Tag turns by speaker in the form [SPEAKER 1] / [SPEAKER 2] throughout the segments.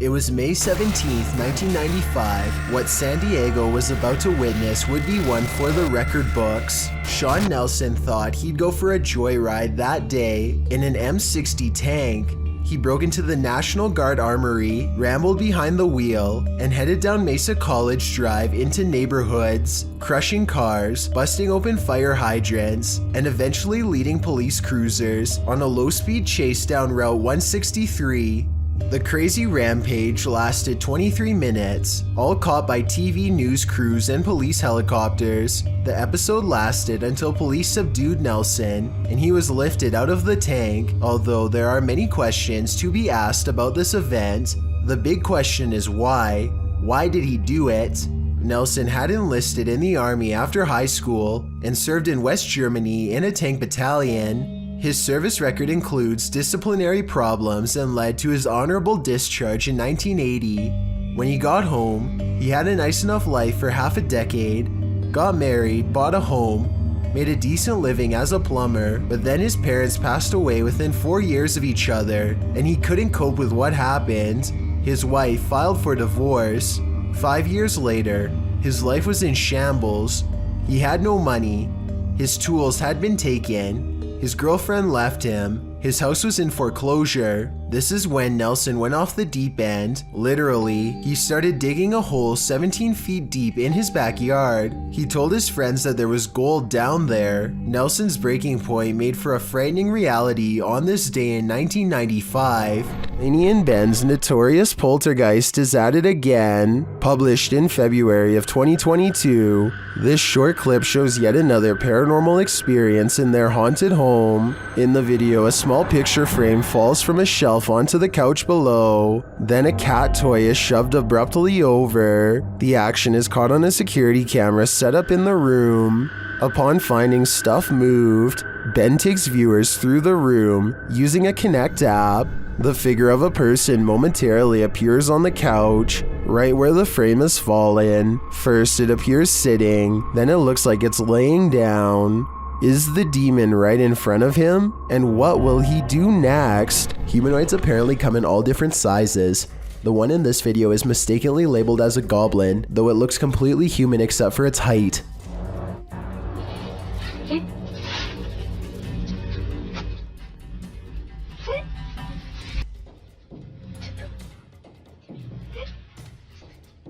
[SPEAKER 1] It was May 17, 1995. What San Diego was about to witness would be one for the record books. Sean Nelson thought he'd go for a joyride that day in an M60 tank. He broke into the National Guard Armory, rambled behind the wheel, and headed down Mesa College Drive into neighborhoods, crushing cars, busting open fire hydrants, and eventually leading police cruisers on a low-speed chase down Route 163. The crazy rampage lasted 23 minutes, all caught by TV news crews and police helicopters. The episode lasted until police subdued Nelson and he was lifted out of the tank, although there are many questions to be asked about this event. The big question is why? Why did he do it? Nelson had enlisted in the army after high school and served in West Germany in a tank battalion. His service record includes disciplinary problems and led to his honorable discharge in 1980. When he got home, he had a nice enough life for half a decade, got married, bought a home, made a decent living as a plumber, but then his parents passed away within 4 years of each other, and he couldn't cope with what happened. His wife filed for divorce. 5 years later, his life was in shambles. He had no money. His tools had been taken. His girlfriend left him. His house was in foreclosure. This is when Nelson went off the deep end. Literally, he started digging a hole 17 feet deep in his backyard. He told his friends that there was gold down there. Nelson's breaking point made for a frightening reality on this day in 1995. Laney and Ben's Notorious Poltergeist is at it again. Published in February of 2022. This short clip shows yet another paranormal experience in their haunted home. In the video, a small picture frame falls from a shelf onto the couch below. Then a cat toy is shoved abruptly over. The action is caught on a security camera set up in the room. Upon finding stuff moved, Ben takes viewers through the room using a Kinect app. The figure of a person momentarily appears on the couch, right where the frame has fallen. First it appears sitting, then it looks like it's laying down. Is the demon right in front of him? And what will he do next? Humanoids apparently come in all different sizes. The one in this video is mistakenly labeled as a goblin, though it looks completely human except for its height.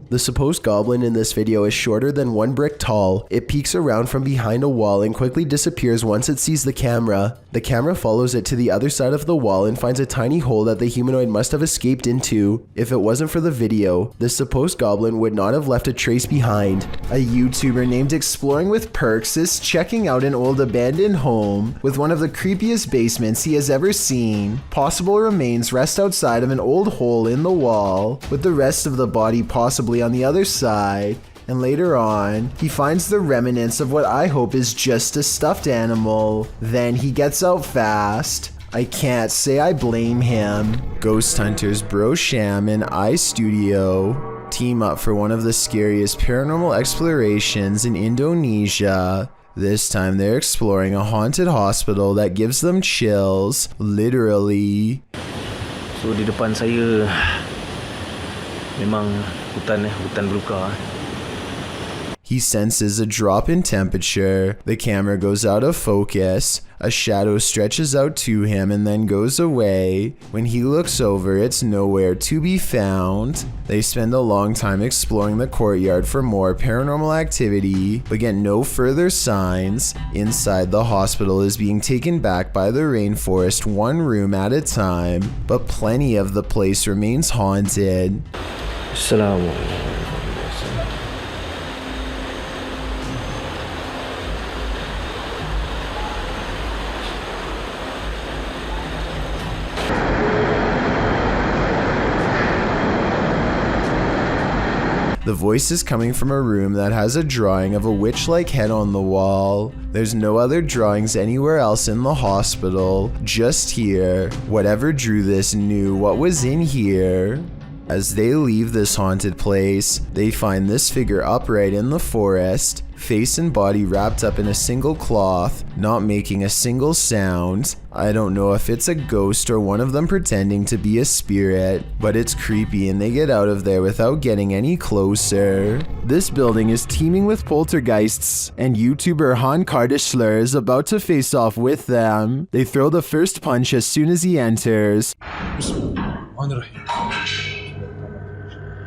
[SPEAKER 1] The supposed goblin in this video is shorter than 1 brick tall. It peeks around from behind a wall and quickly disappears once it sees the camera. The camera follows it to the other side of the wall and finds a tiny hole that the humanoid must have escaped into. If it wasn't for the video, this supposed goblin would not have left a trace behind. A YouTuber named Exploring with Perks is checking out an old abandoned home with one of the creepiest basements he has ever seen. Possible remains rest outside of an old hole in the wall, with the rest of the body possibly on the other side, and later on, he finds the remnants of what I hope is just a stuffed animal. Then he gets out fast. I can't say I blame him. Ghost hunters Bro Sham and iStudio team up for one of the scariest paranormal explorations in Indonesia. This time they're exploring a haunted hospital that gives them chills, literally.
[SPEAKER 2] So di depan saya memang hutan belukar.
[SPEAKER 1] He senses a drop in temperature. The camera goes out of focus. A shadow stretches out to him and then goes away. When he looks over, it's nowhere to be found. They spend a long time exploring the courtyard for more paranormal activity, but get no further signs. Inside, the hospital is being taken back by the rainforest one room at a time, but plenty of the place remains haunted.
[SPEAKER 2] Assalamualaikum.
[SPEAKER 1] The voice is coming from a room that has a drawing of a witch-like head on the wall. There's no other drawings anywhere else in the hospital, just here. Whatever drew this knew what was in here. As they leave this haunted place, they find this figure upright in the forest, face and body wrapped up in a single cloth, not making a single sound. I don't know if it's a ghost or one of them pretending to be a spirit, but it's creepy and they get out of there without getting any closer. This building is teeming with poltergeists, and YouTuber Han Kardashler is about to face off with them. They throw the first punch as soon as he enters,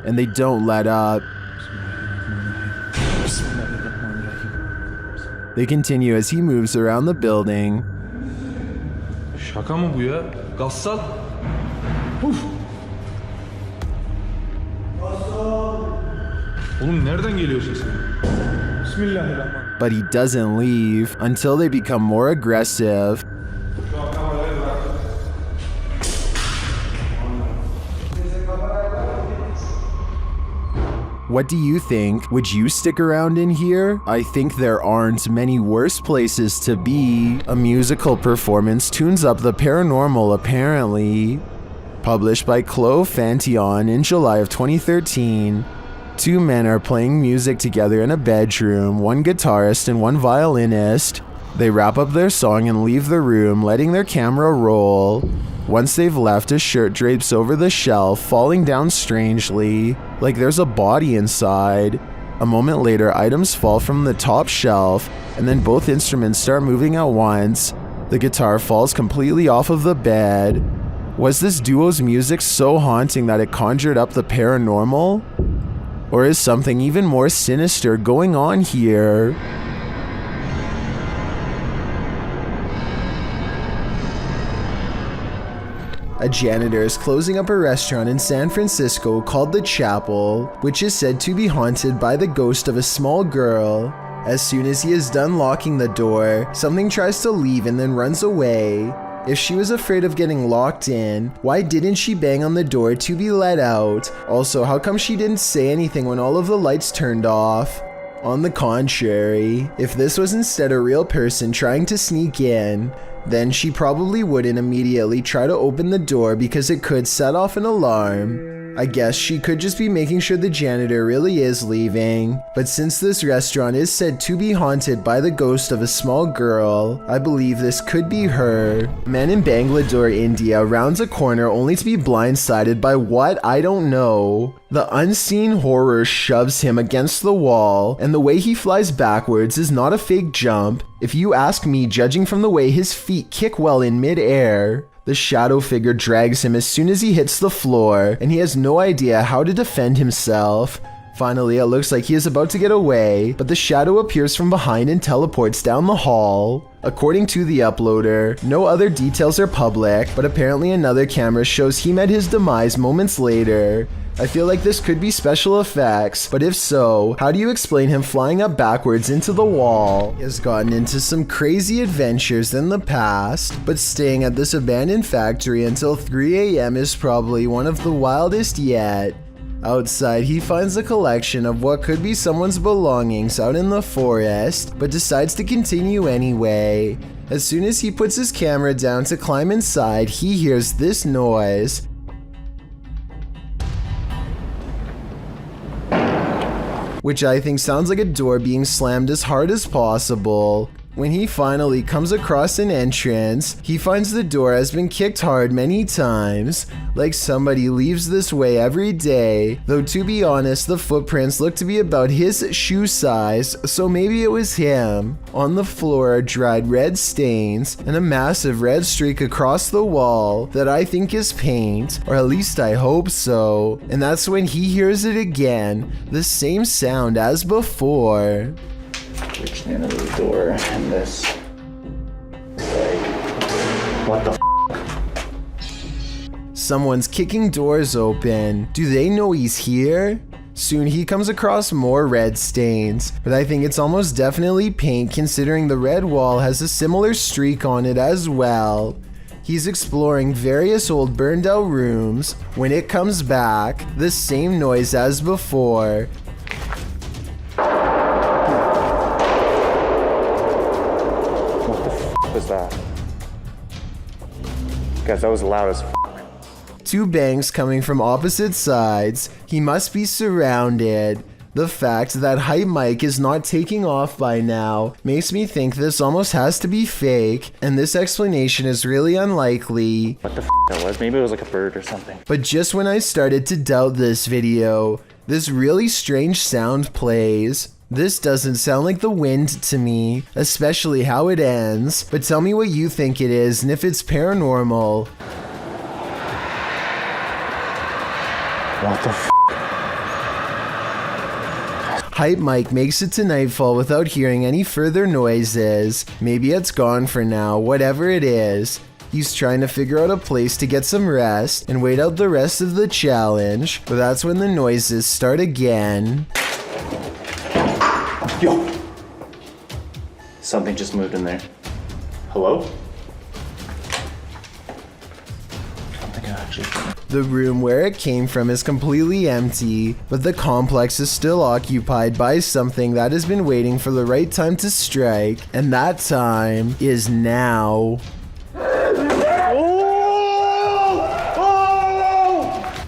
[SPEAKER 1] and they don't let up. They continue as he moves around the building.
[SPEAKER 3] Şaka mı bu ya? Gassal. Uf. Oğlum nereden geliyor sesin? Bismillahirrahmanirrahim.
[SPEAKER 1] But he doesn't leave until they become more aggressive. What do you think? Would you stick around in here? I think there aren't many worse places to be. A musical performance tunes up the paranormal apparently. Published by Chloe Fantion in July of 2013. Two men are playing music together in a bedroom, one guitarist and one violinist. They wrap up their song and leave the room, letting their camera roll. Once they've left, a shirt drapes over the shelf, falling down strangely, like there's a body inside. A moment later, items fall from the top shelf, and then both instruments start moving at once. The guitar falls completely off of the bed. Was this duo's music so haunting that it conjured up the paranormal? Or is something even more sinister going on here? A janitor is closing up a restaurant in San Francisco called The Chapel, which is said to be haunted by the ghost of a small girl. As soon as he is done locking the door, something tries to leave and then runs away. If she was afraid of getting locked in, why didn't she bang on the door to be let out? Also, how come she didn't say anything when all of the lights turned off? On the contrary, if this was instead a real person trying to sneak in, then she probably wouldn't immediately try to open the door because it could set off an alarm. I guess she could just be making sure the janitor really is leaving. But since this restaurant is said to be haunted by the ghost of a small girl, I believe this could be her. A man in Bangalore, India rounds a corner only to be blindsided by what? I don't know. The unseen horror shoves him against the wall, and the way he flies backwards is not a fake jump. If you ask me, judging from the way his feet kick well in mid-air. The shadow figure drags him as soon as he hits the floor, and he has no idea how to defend himself. Finally, it looks like he is about to get away, but the shadow appears from behind and teleports down the hall. According to the uploader, no other details are public, but apparently another camera shows he met his demise moments later. I feel like this could be special effects, but if so, how do you explain him flying up backwards into the wall? He has gotten into some crazy adventures in the past, but staying at this abandoned factory until 3 a.m. is probably one of the wildest yet. Outside, he finds a collection of what could be someone's belongings out in the forest, but decides to continue anyway. As soon as he puts his camera down to climb inside, he hears this noise. Which I think sounds like a door being slammed as hard as possible. When he finally comes across an entrance, he finds the door has been kicked hard many times, like somebody leaves this way every day, though to be honest, the footprints look to be about his shoe size, so maybe it was him. On the floor are dried red stains and a massive red streak across the wall that I think is paint, or at least I hope so, and that's when he hears it again, the same sound as before.
[SPEAKER 2] Reaching into the door and this. What the
[SPEAKER 1] Someone's kicking doors open. Do they know he's here? Soon he comes across more red stains, but I think it's almost definitely paint considering the red wall has a similar streak on it as well. He's exploring various old burned out rooms. When it comes back, the same noise as before.
[SPEAKER 2] was that? Guys, that was loud as f***.
[SPEAKER 1] Two bangs coming from opposite sides. He must be surrounded. The fact that Hype Mike is not taking off by now makes me think this almost has to be fake, and this explanation is really unlikely.
[SPEAKER 2] What the f that was? Maybe it was like a bird or something.
[SPEAKER 1] But just when I started to doubt this video, this really strange sound plays. This doesn't sound like the wind to me, especially how it ends, but tell me what you think it is and if it's paranormal.
[SPEAKER 2] What the f?
[SPEAKER 1] Hype Mike makes it to nightfall without hearing any further noises. Maybe it's gone for now, whatever it is. He's trying to figure out a place to get some rest and wait out the rest of the challenge, but that's when the noises start again.
[SPEAKER 2] Yo! Something just moved in there. Hello?
[SPEAKER 1] The room where it came from is completely empty, but the complex is still occupied by something that has been waiting for the right time to strike, and that time is now.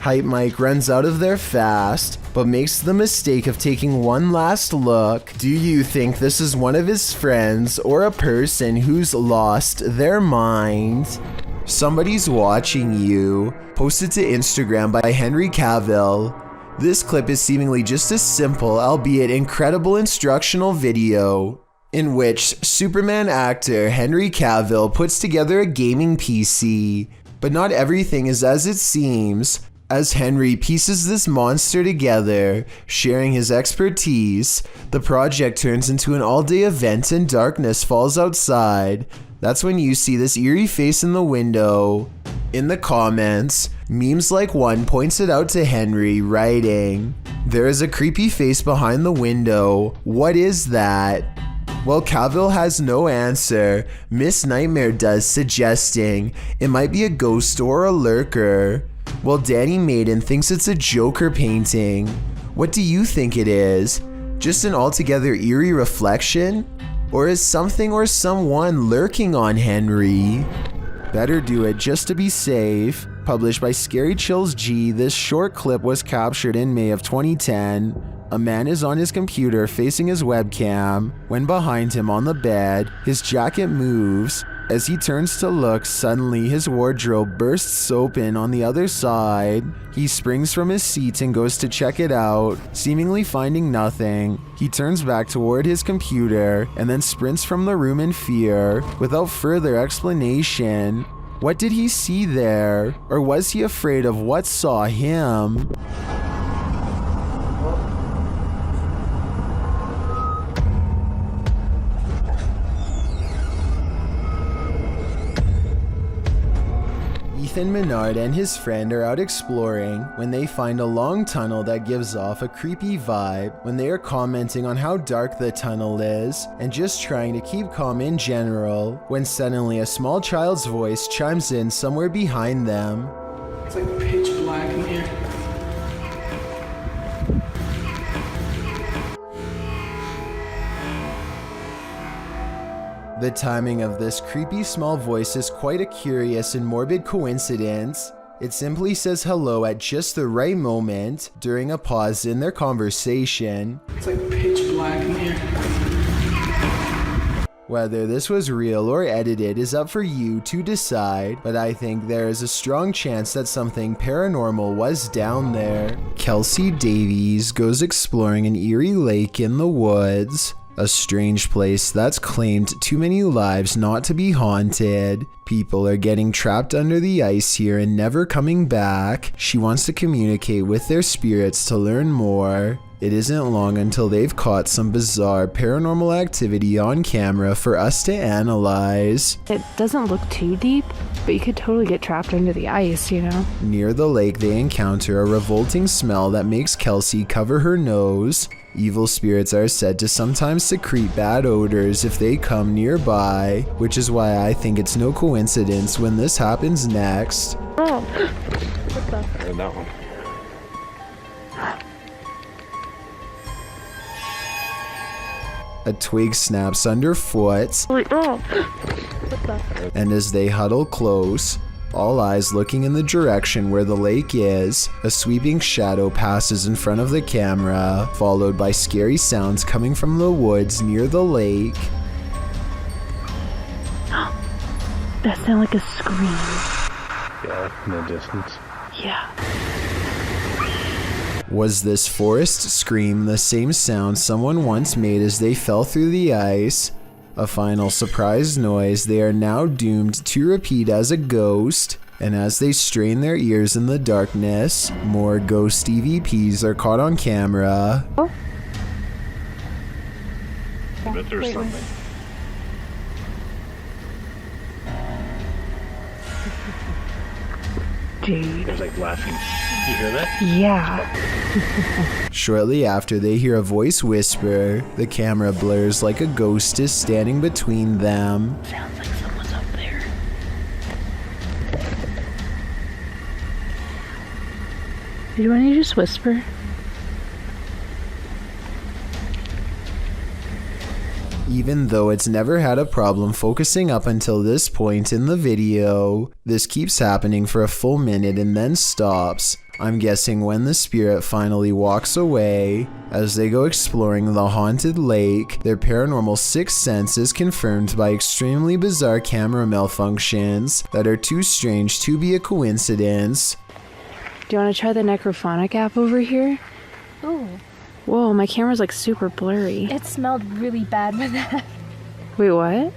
[SPEAKER 1] Hype Mike runs out of there fast, but makes the mistake of taking one last look. Do you think this is one of his friends or a person who's lost their mind? Somebody's watching you. Posted to Instagram by Henry Cavill. This clip is seemingly just a simple, albeit incredible instructional video in which Superman actor Henry Cavill puts together a gaming PC. But not everything is as it seems. As Henry pieces this monster together, sharing his expertise, the project turns into an all-day event and darkness falls outside. That's when you see this eerie face in the window. In the comments, memes like one points it out to Henry, writing, "There is a creepy face behind the window. What is that?" Well, Cavill has no answer. Miss Nightmare does, suggesting it might be a ghost or a lurker. Well, Danny Maiden thinks it's a Joker painting. What do you think it is? Just an altogether eerie reflection? Or is something or someone lurking on Henry? Better do it just to be safe. Published by Scary Chills G, this short clip was captured in May of 2010. A man is on his computer facing his webcam when behind him on the bed, his jacket moves. As he turns to look, suddenly his wardrobe bursts open on the other side. He springs from his seat and goes to check it out, seemingly finding nothing. He turns back toward his computer and then sprints from the room in fear, without further explanation. What did he see there? Or was he afraid of what saw him? Ethan Menard and his friend are out exploring when they find a long tunnel that gives off a creepy vibe. When they are commenting on how dark the tunnel is and just trying to keep calm in general, when suddenly a small child's voice chimes in somewhere behind them.
[SPEAKER 4] It's like pitch black in here.
[SPEAKER 1] The timing of this creepy small voice is quite a curious and morbid coincidence. It simply says hello at just the right moment during a pause in their conversation.
[SPEAKER 4] It's like pitch black in here.
[SPEAKER 1] Whether this was real or edited is up for you to decide, but I think there is a strong chance that something paranormal was down there. Kelsey Davies goes exploring an eerie lake in the woods. A strange place that's claimed too many lives not to be haunted. People are getting trapped under the ice here and never coming back. She wants to communicate with their spirits to learn more. It isn't long until they've caught some bizarre paranormal activity on camera for us to analyze.
[SPEAKER 5] It doesn't look too deep, but you could totally get trapped under the ice, you know?
[SPEAKER 1] Near the lake, they encounter a revolting smell that makes Kelsey cover her nose. Evil spirits are said to sometimes secrete bad odors if they come nearby, which is why I think it's no coincidence when this happens next.
[SPEAKER 5] Oh, what the?
[SPEAKER 3] And that one.
[SPEAKER 1] A twig snaps underfoot,
[SPEAKER 5] Oh, what the?
[SPEAKER 1] and as they huddle close, all eyes looking in the direction where the lake is. A sweeping shadow passes in front of the camera, followed by scary sounds coming from the woods near the lake.
[SPEAKER 5] That sounded like a scream.
[SPEAKER 3] Yeah, in the distance.
[SPEAKER 5] Yeah.
[SPEAKER 1] Was this forest scream the same sound someone once made as they fell through the ice? A final surprise noise they are now doomed to repeat as a ghost. And as they strain their ears in the darkness, more ghost EVPs are caught on camera.
[SPEAKER 5] Oh.
[SPEAKER 3] I bet there's something.
[SPEAKER 5] Dude.
[SPEAKER 3] There's like laughing. You hear that?
[SPEAKER 5] Yeah.
[SPEAKER 1] Shortly after, they hear a voice whisper. The camera blurs like a ghost is standing between them.
[SPEAKER 5] Sounds like someone's up there. Dude, why don't you just whisper?
[SPEAKER 1] Even though it's never had a problem focusing up until this point in the video, this keeps happening for a full minute and then stops. I'm guessing when the spirit finally walks away. As they go exploring the haunted lake, their paranormal sixth sense is confirmed by extremely bizarre camera malfunctions that are too strange to be a coincidence.
[SPEAKER 5] Do you want to try the necrophonic app over here?
[SPEAKER 6] Ooh,
[SPEAKER 5] Whoa, my camera's like super blurry.
[SPEAKER 6] it smelled really bad with that.
[SPEAKER 5] Wait, what?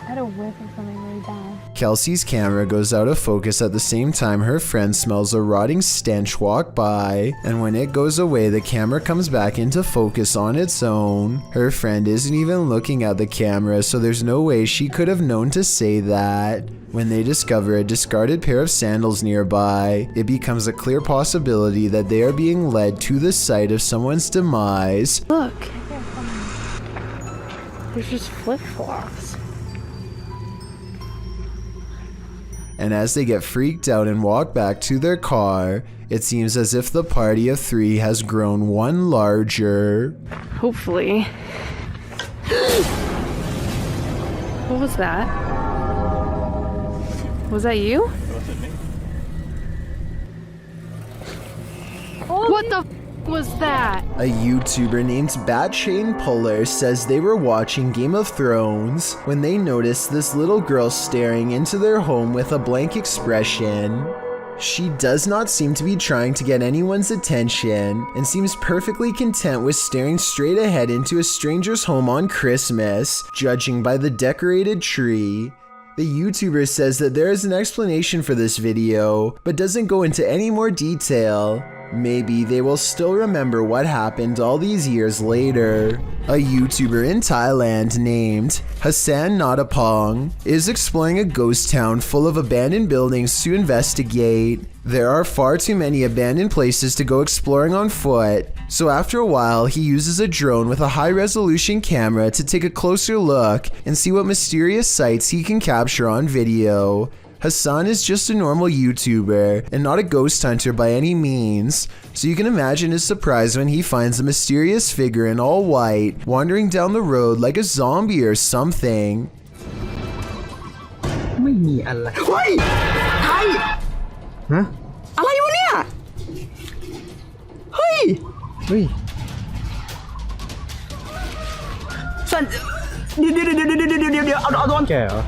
[SPEAKER 6] I had a whiff of something really bad.
[SPEAKER 1] Kelsey's camera goes out of focus at the same time her friend smells a rotting stench walk by, and when it goes away, the camera comes back into focus on its own. Her friend isn't even looking at the camera, so there's no way she could have known to say that. When they discover a discarded pair of sandals nearby, it becomes a clear possibility that they are being led to the site of someone's demise.
[SPEAKER 5] Look. There's just flip-flops.
[SPEAKER 1] And as they get freaked out and walk back to their car, it seems as if the party of three has grown one larger.
[SPEAKER 5] Hopefully. What was that? Was that you? What the f was that?
[SPEAKER 1] A YouTuber named Batchain Puller says they were watching Game of Thrones when they noticed this little girl staring into their home with a blank expression. She does not seem to be trying to get anyone's attention and seems perfectly content with staring straight ahead into a stranger's home on Christmas, judging by the decorated tree. The YouTuber says that there is an explanation for this video, but doesn't go into any more detail. Maybe they will still remember what happened all these years later. A YouTuber in Thailand named Hassan Natapong is exploring a ghost town full of abandoned buildings to investigate. There are far too many abandoned places to go exploring on foot, so after a while he uses a drone with a high-resolution camera to take a closer look and see what mysterious sights he can capture on video. Hassan is just a normal YouTuber and not a ghost hunter by any means, so you can imagine his surprise when he finds a mysterious figure in all white wandering down the road like a zombie or something.
[SPEAKER 7] ไม่มีอะไร เฮ้ยใครฮะอะไรวะเนี่ย เฮ้ย เฮ้ยสันเดี๋ยวเอาโดนแกเหรอ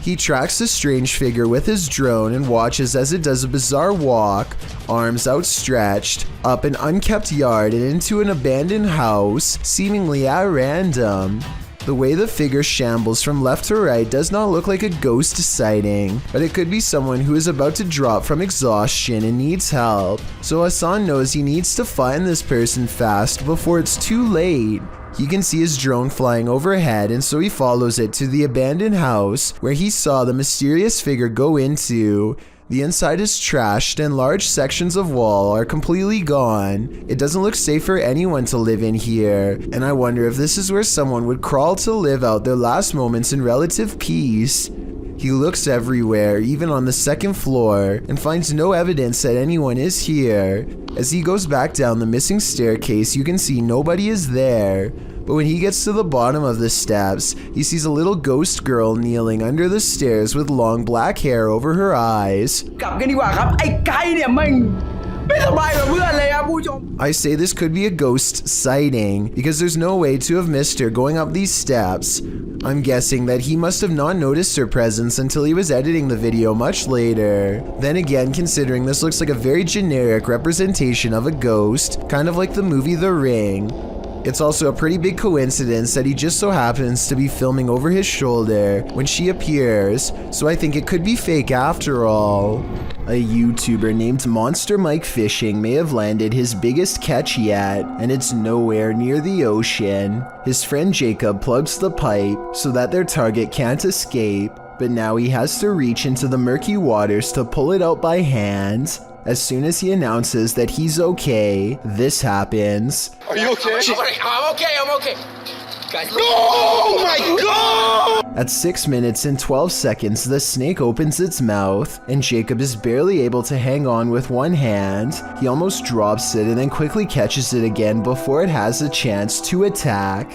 [SPEAKER 1] He tracks the strange figure with his drone and watches as it does a bizarre walk, arms outstretched, up an unkept yard and into an abandoned house, seemingly at random. The way the figure shambles from left to right does not look like a ghost sighting, but it could be someone who is about to drop from exhaustion and needs help. So Hassan knows he needs to find this person fast before it's too late. He can see his drone flying overhead, and so he follows it to the abandoned house where he saw the mysterious figure go into. The inside is trashed and large sections of wall are completely gone. It doesn't look safe for anyone to live in here, and I wonder if this is where someone would crawl to live out their last moments in relative peace. He looks everywhere, even on the second floor, and finds no evidence that anyone is here. As he goes back down the missing staircase, you can see nobody is there. But when he gets to the bottom of the steps, he sees a little ghost girl kneeling under the stairs with long black hair over her eyes.
[SPEAKER 7] กลับกันดีกว่าครับไอ้ไก่เนี่ยแม่งไม่สบายกับเพื่อนเลยครับผู้ชม
[SPEAKER 1] I say this could be a ghost sighting because there's no way to have missed her going up these steps. I'm guessing that he must have not noticed her presence until he was editing the video much later. Then again, considering this looks like a very generic representation of a ghost, kind of like the movie The Ring, it's also a pretty big coincidence that he just so happens to be filming over his shoulder when she appears, so I think it could be fake after all. A YouTuber named Monster Mike Fishing may have landed his biggest catch yet, and it's nowhere near the ocean. His friend Jacob plugs the pipe so that their target can't escape, but now he has to reach into the murky waters to pull it out by hand. As soon as he announces that he's okay, this happens.
[SPEAKER 8] Are you okay? I'm okay. Guys,
[SPEAKER 7] Oh my god!
[SPEAKER 1] At 6 minutes and 12 seconds, the snake opens its mouth, and Jacob is barely able to hang on with one hand. He almost drops it and then quickly catches it again before it has a chance to attack.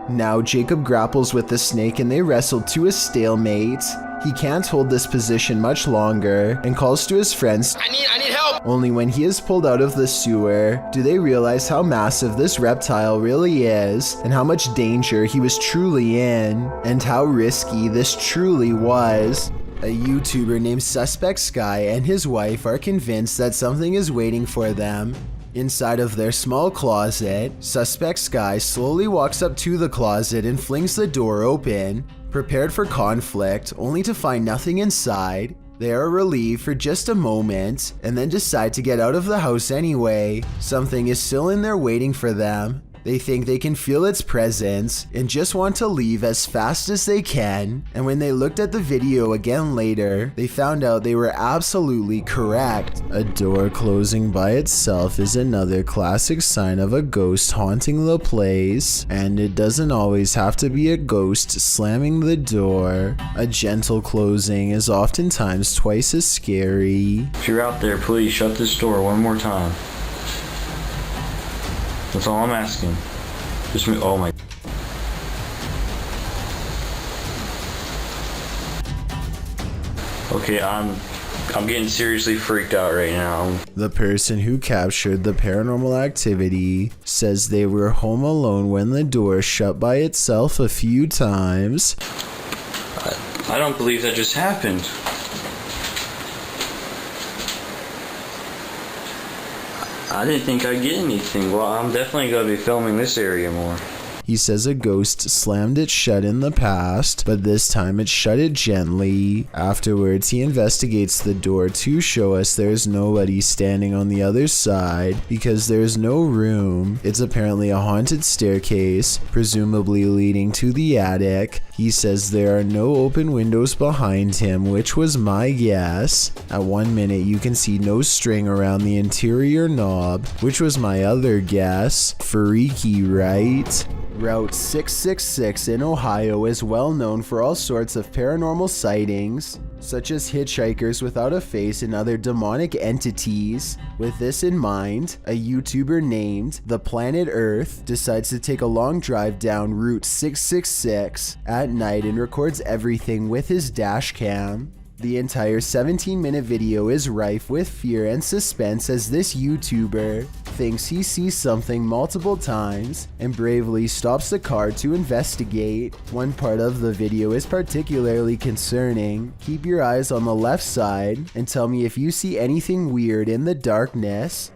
[SPEAKER 1] Now Jacob grapples with the snake and they wrestle to a stalemate. He can't hold this position much longer and calls to his friends.
[SPEAKER 8] I need help.
[SPEAKER 1] Only when he is pulled out of the sewer do they realize how massive this reptile really is and how much danger he was truly in and how risky this truly was. A YouTuber named Suspect Sky and his wife are convinced that something is waiting for them. Inside of their small closet, Suspect Sky slowly walks up to the closet and flings the door open, prepared for conflict, only to find nothing inside. They are relieved for just a moment and then decide to get out of the house anyway. Something is still in there waiting for them. They think they can feel its presence and just want to leave as fast as they can. And when they looked at the video again later, they found out they were absolutely correct. A door closing by itself is another classic sign of a ghost haunting the place. And it doesn't always have to be a ghost slamming the door. A gentle closing is oftentimes twice as scary.
[SPEAKER 9] If you're out there, please shut this door one more time. That's all I'm asking. Just me. Oh my. Okay, I'm getting seriously freaked out right now.
[SPEAKER 1] The person who captured the paranormal activity says they were home alone when the door shut by itself a few times.
[SPEAKER 9] I don't believe that just happened. I didn't think I'd get anything. Well, I'm definitely going to be filming this area more.
[SPEAKER 1] He says a ghost slammed it shut in the past, but this time it shut it gently. Afterwards, he investigates the door to show us there's nobody standing on the other side because there's no room. It's apparently a haunted staircase, presumably leading to the attic. He says there are no open windows behind him, which was my guess. At 1 minute, you can see no string around the interior knob, which was my other guess. Freaky, right? Route 666 in Ohio is well known for all sorts of paranormal sightings, such as hitchhikers without a face and other demonic entities. With this in mind, a YouTuber named The Planet Earth decides to take a long drive down Route 666 at night and records everything with his dash cam. The entire 17-minute video is rife with fear and suspense as this YouTuber thinks he sees something multiple times and bravely stops the car to investigate. One part of the video is particularly concerning. Keep your eyes on the left side and tell me if you see anything weird in the darkness.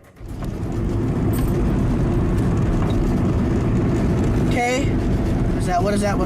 [SPEAKER 7] Okay. What is that?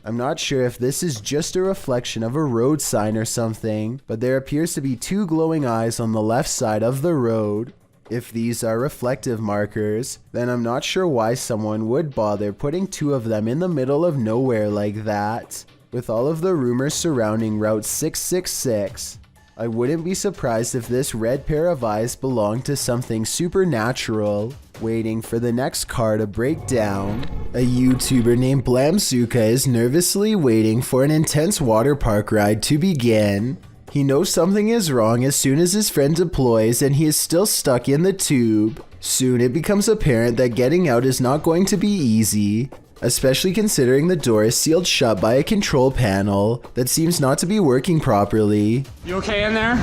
[SPEAKER 1] I'm not sure if this is just a reflection of a road sign or something, but there appears to be two glowing eyes on the left side of the road. If these are reflective markers, then I'm not sure why someone would bother putting two of them in the middle of nowhere like that. With all of the rumors surrounding Route 666, I wouldn't be surprised if this red pair of eyes belonged to something supernatural, waiting for the next car to break down. A YouTuber named Blamzuka is nervously waiting for an intense water park ride to begin. He knows something is wrong as soon as his friend deploys and he is still stuck in the tube. Soon it becomes apparent that getting out is not going to be easy, especially considering the door is sealed shut by a control panel that seems not to be working properly.
[SPEAKER 4] You okay in there?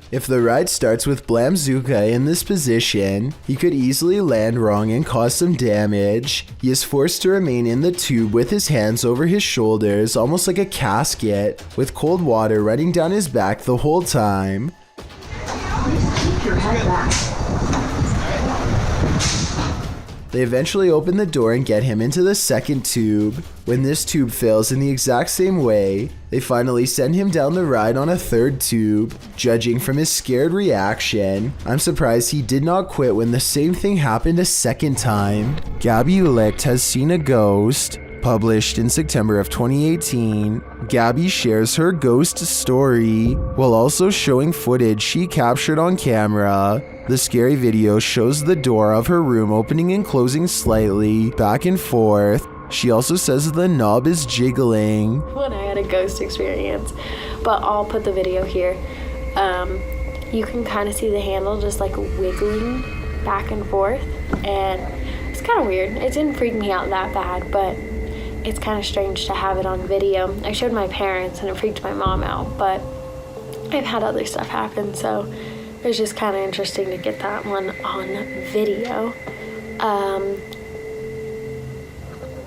[SPEAKER 1] If the ride starts with Blamzooka in this position, he could easily land wrong and cause some damage. He is forced to remain in the tube with his hands over his shoulders, almost like a casket, with cold water running down his back the whole time.
[SPEAKER 7] Keep your head back.
[SPEAKER 1] They eventually open the door and get him into the second tube. When this tube fails in the exact same way, they finally send him down the ride on a third tube. Judging from his scared reaction, I'm surprised he did not quit when the same thing happened a second time. Gabby Licht has seen a ghost. Published in September of 2018, Gabby shares her ghost story while also showing footage she captured on camera. The scary video shows the door of her room opening and closing slightly, back and forth. She also says the knob is jiggling.
[SPEAKER 10] When I had a ghost experience, but I'll put the video here. You can kind of see the handle just like wiggling back and forth, and it's kind of weird. It didn't freak me out that bad, but it's kind of strange to have it on video. I showed my parents and it freaked my mom out, but I've had other stuff happen, so it was just kind of interesting to get that one on video.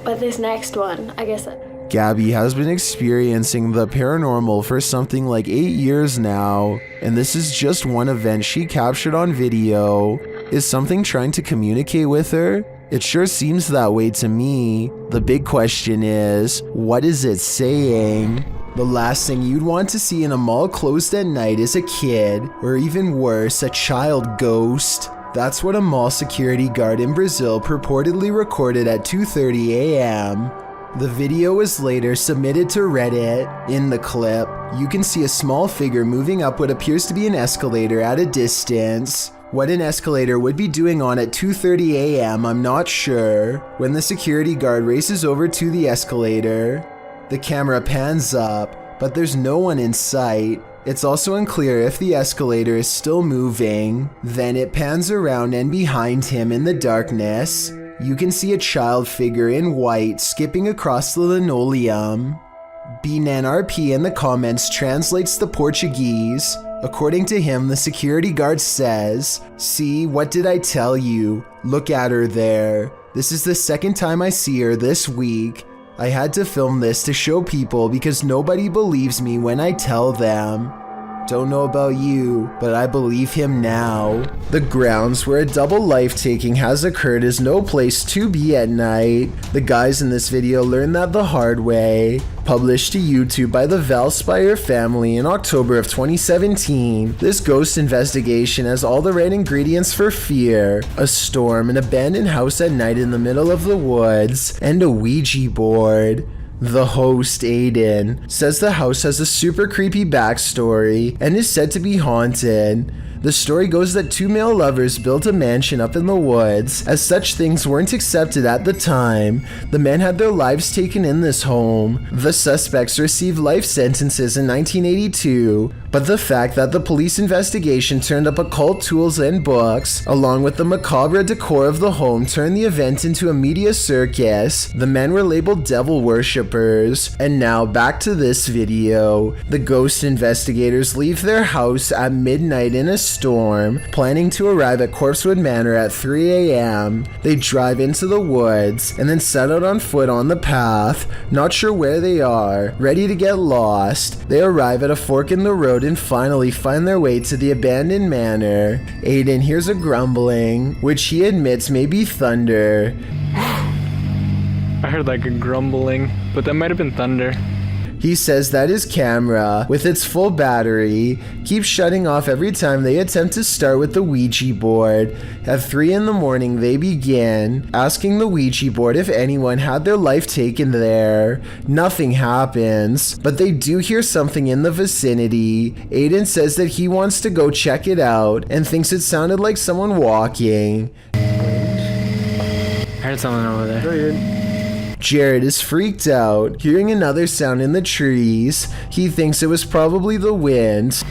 [SPEAKER 10] But this next one, I guess...
[SPEAKER 1] Gabby has been experiencing the paranormal for something like 8 years now, and this is just one event she captured on video. Is something trying to communicate with her? It sure seems that way to me. The big question is, what is it saying? The last thing you'd want to see in a mall closed at night is a kid, or even worse, a child ghost. That's what a mall security guard in Brazil purportedly recorded at 2:30 a.m. The video was later submitted to Reddit. In the clip, you can see a small figure moving up what appears to be an escalator at a distance. What an escalator would be doing on at 2:30 a.m. I'm not sure. When the security guard races over to the escalator, the camera pans up, but there's no one in sight. It's also unclear if the escalator is still moving. Then it pans around, and behind him in the darkness, you can see a child figure in white skipping across the linoleum. BNRP in the comments translates the Portuguese. According to him, the security guard says, "See, what did I tell you? Look at her there. This is the second time I see her this week. I had to film this to show people because nobody believes me when I tell them. Don't know about you, but I believe him now." The grounds where a double life-taking has occurred is no place to be at night. The guys in this video learned that the hard way. Published to YouTube by the Valspire family in October of 2017, this ghost investigation has all the right ingredients for fear: a storm, an abandoned house at night in the middle of the woods, and a Ouija board. The host, Aiden, says the house has a super creepy backstory and is said to be haunted. The story goes that two male lovers built a mansion up in the woods. As such things weren't accepted at the time, the men had their lives taken in this home. The suspects received life sentences in 1982, but the fact that the police investigation turned up occult tools and books, along with the macabre decor of the home, turned the event into a media circus. The men were labeled devil worshippers. And now back to this video. The ghost investigators leave their house at midnight in a storm, planning to arrive at Corpsewood Manor at 3 a.m. They drive into the woods and then set out on foot on the path, not sure where they are, ready to get lost. They arrive at a fork in the road and finally find their way to the abandoned manor. Aiden hears a grumbling, which he admits may be thunder.
[SPEAKER 4] I heard like a grumbling, but that might have been thunder.
[SPEAKER 1] He says that his camera, with its full battery, keeps shutting off every time they attempt to start with the Ouija board. At 3 in the morning, they begin asking the Ouija board if anyone had their life taken there. Nothing happens, but they do hear something in the vicinity. Aiden says that he wants to go check it out and thinks it sounded like someone walking.
[SPEAKER 4] I heard someone over there.
[SPEAKER 1] Jared is freaked out, hearing another sound in the trees. He thinks it was probably the wind.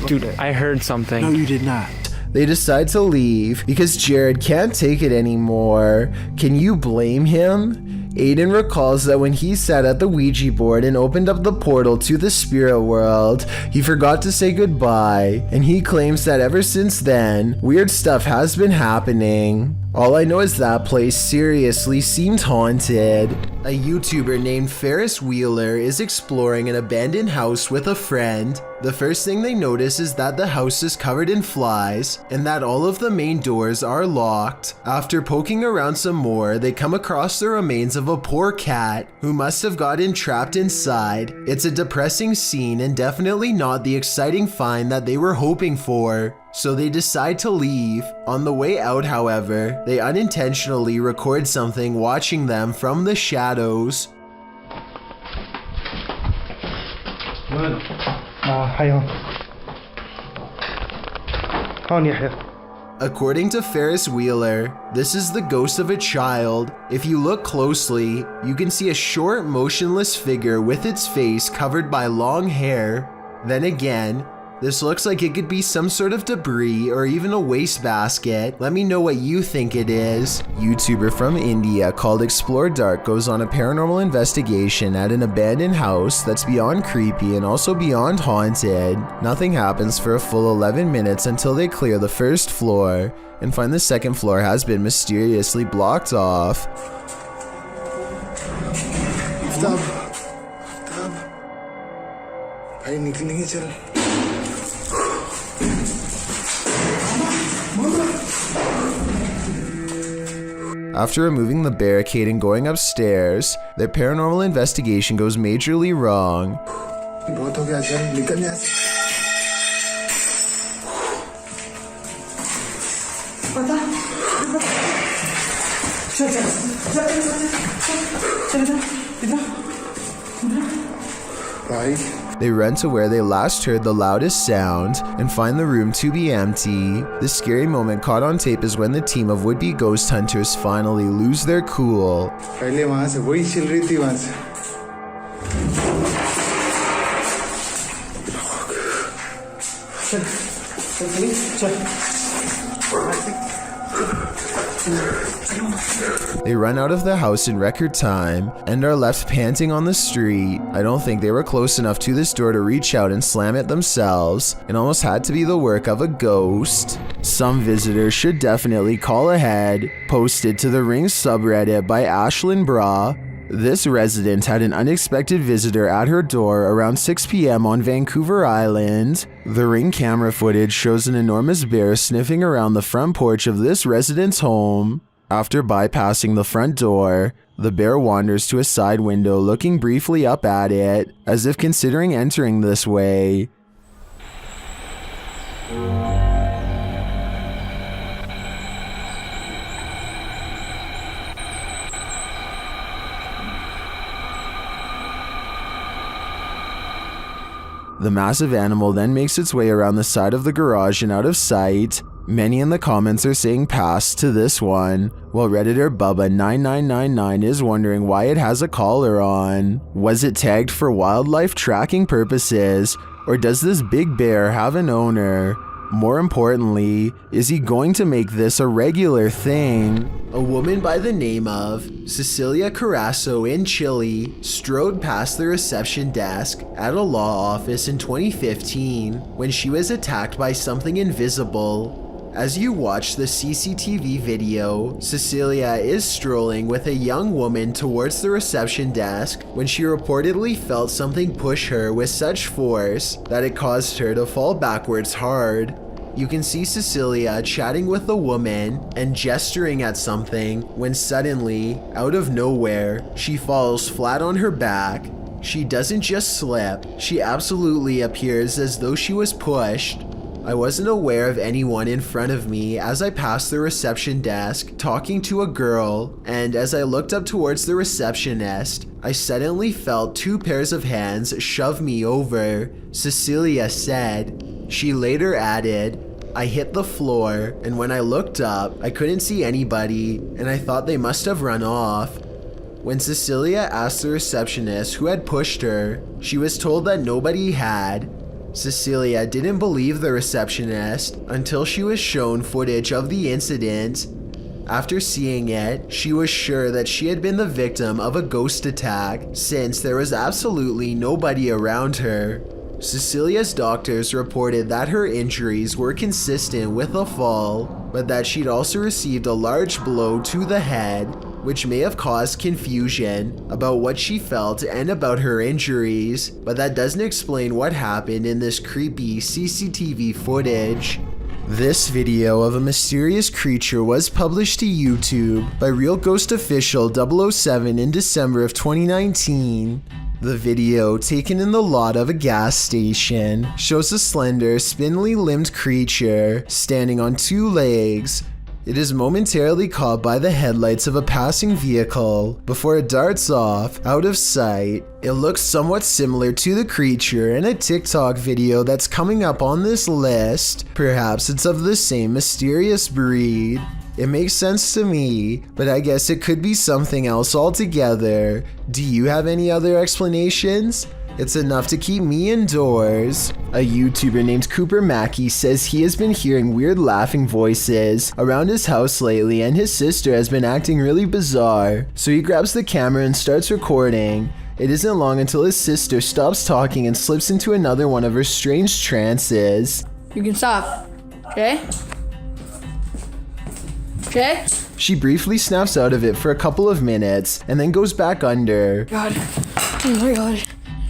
[SPEAKER 4] Dude, I heard something.
[SPEAKER 7] No, you did not.
[SPEAKER 1] They decide to leave because Jared can't take it anymore. Can you blame him? Aiden recalls that when he sat at the Ouija board and opened up the portal to the spirit world, he forgot to say goodbye, and he claims that ever since then, weird stuff has been happening. All I know is that place seriously seemed haunted. A YouTuber named Ferris Wheeler is exploring an abandoned house with a friend. The first thing they notice is that the house is covered in flies and that all of the main doors are locked. After poking around some more, they come across the remains of a poor cat who must have gotten trapped inside. It's a depressing scene and definitely not the exciting find that they were hoping for. So they decide to leave. On the way out, however, they unintentionally record something watching them from the shadows. According to Ferris Wheeler, this is the ghost of a child. If you look closely, you can see a short, motionless figure with its face covered by long hair. Then again, this looks like it could be some sort of debris or even a wastebasket. Let me know what you think it is. YouTuber from India called Explore Dark goes on a paranormal investigation at an abandoned house that's beyond creepy and also beyond haunted. Nothing happens for a full 11 minutes until they clear the first floor and find the second floor has been mysteriously blocked off. After removing the barricade and going upstairs, their paranormal investigation goes majorly wrong. They run to where they last heard the loudest sound and find the room to be empty. The scary moment caught on tape is when the team of would-be ghost hunters finally lose their cool. They run out of the house in record time and are left panting on the street. I don't think they were close enough to this door to reach out and slam it themselves. It almost had to be the work of a ghost. Some visitors should definitely call ahead. Posted to the Ring subreddit by Ashlyn Bra. This resident had an unexpected visitor at her door around 6 p.m. on Vancouver Island. The Ring camera footage shows an enormous bear sniffing around the front porch of this resident's home. After bypassing the front door, the bear wanders to a side window looking briefly up at it, as if considering entering this way. The massive animal then makes its way around the side of the garage and out of sight. Many in the comments are saying pass to this one, while Redditor Bubba9999 is wondering why it has a collar on. Was it tagged for wildlife tracking purposes, or does this big bear have an owner? More importantly, is he going to make this a regular thing? A woman by the name of Cecilia Carasso in Chile strode past the reception desk at a law office in 2015 when she was attacked by something invisible. As you watch the CCTV video, Cecilia is strolling with a young woman towards the reception desk when she reportedly felt something push her with such force that it caused her to fall backwards hard. You can see Cecilia chatting with the woman and gesturing at something when suddenly, out of nowhere, she falls flat on her back. She doesn't just slip, she absolutely appears as though she was pushed. I wasn't aware of anyone in front of me as I passed the reception desk talking to a girl, and as I looked up towards the receptionist, I suddenly felt 2 pairs of hands shove me over, Cecilia said. She later added, I hit the floor, and when I looked up, I couldn't see anybody, and I thought they must have run off. When Cecilia asked the receptionist who had pushed her, she was told that nobody had. Cecilia didn't believe the receptionist until she was shown footage of the incident. After seeing it, she was sure that she had been the victim of a ghost attack since there was absolutely nobody around her. Cecilia's doctors reported that her injuries were consistent with a fall, but that she'd also received a large blow to the head, which may have caused confusion about what she felt and about her injuries, but that doesn't explain what happened in this creepy CCTV footage. This video of a mysterious creature was published to YouTube by Real Ghost Official 007 in December of 2019. The video, taken in the lot of a gas station, shows a slender, spindly-limbed creature standing on two legs. It is momentarily caught by the headlights of a passing vehicle before it darts off, out of sight. It looks somewhat similar to the creature in a TikTok video that's coming up on this list. Perhaps it's of the same mysterious breed. It makes sense to me, but I guess it could be something else altogether. Do you have any other explanations? It's enough to keep me indoors. A YouTuber named Cooper Mackey says he has been hearing weird laughing voices around his house lately, and his sister has been acting really bizarre. So he grabs the camera and starts recording. It isn't long until his sister stops talking and slips into another one of her strange trances.
[SPEAKER 11] You can stop, okay? Okay?
[SPEAKER 1] She briefly snaps out of it for a couple of minutes and then goes back under.
[SPEAKER 11] God. Oh my God.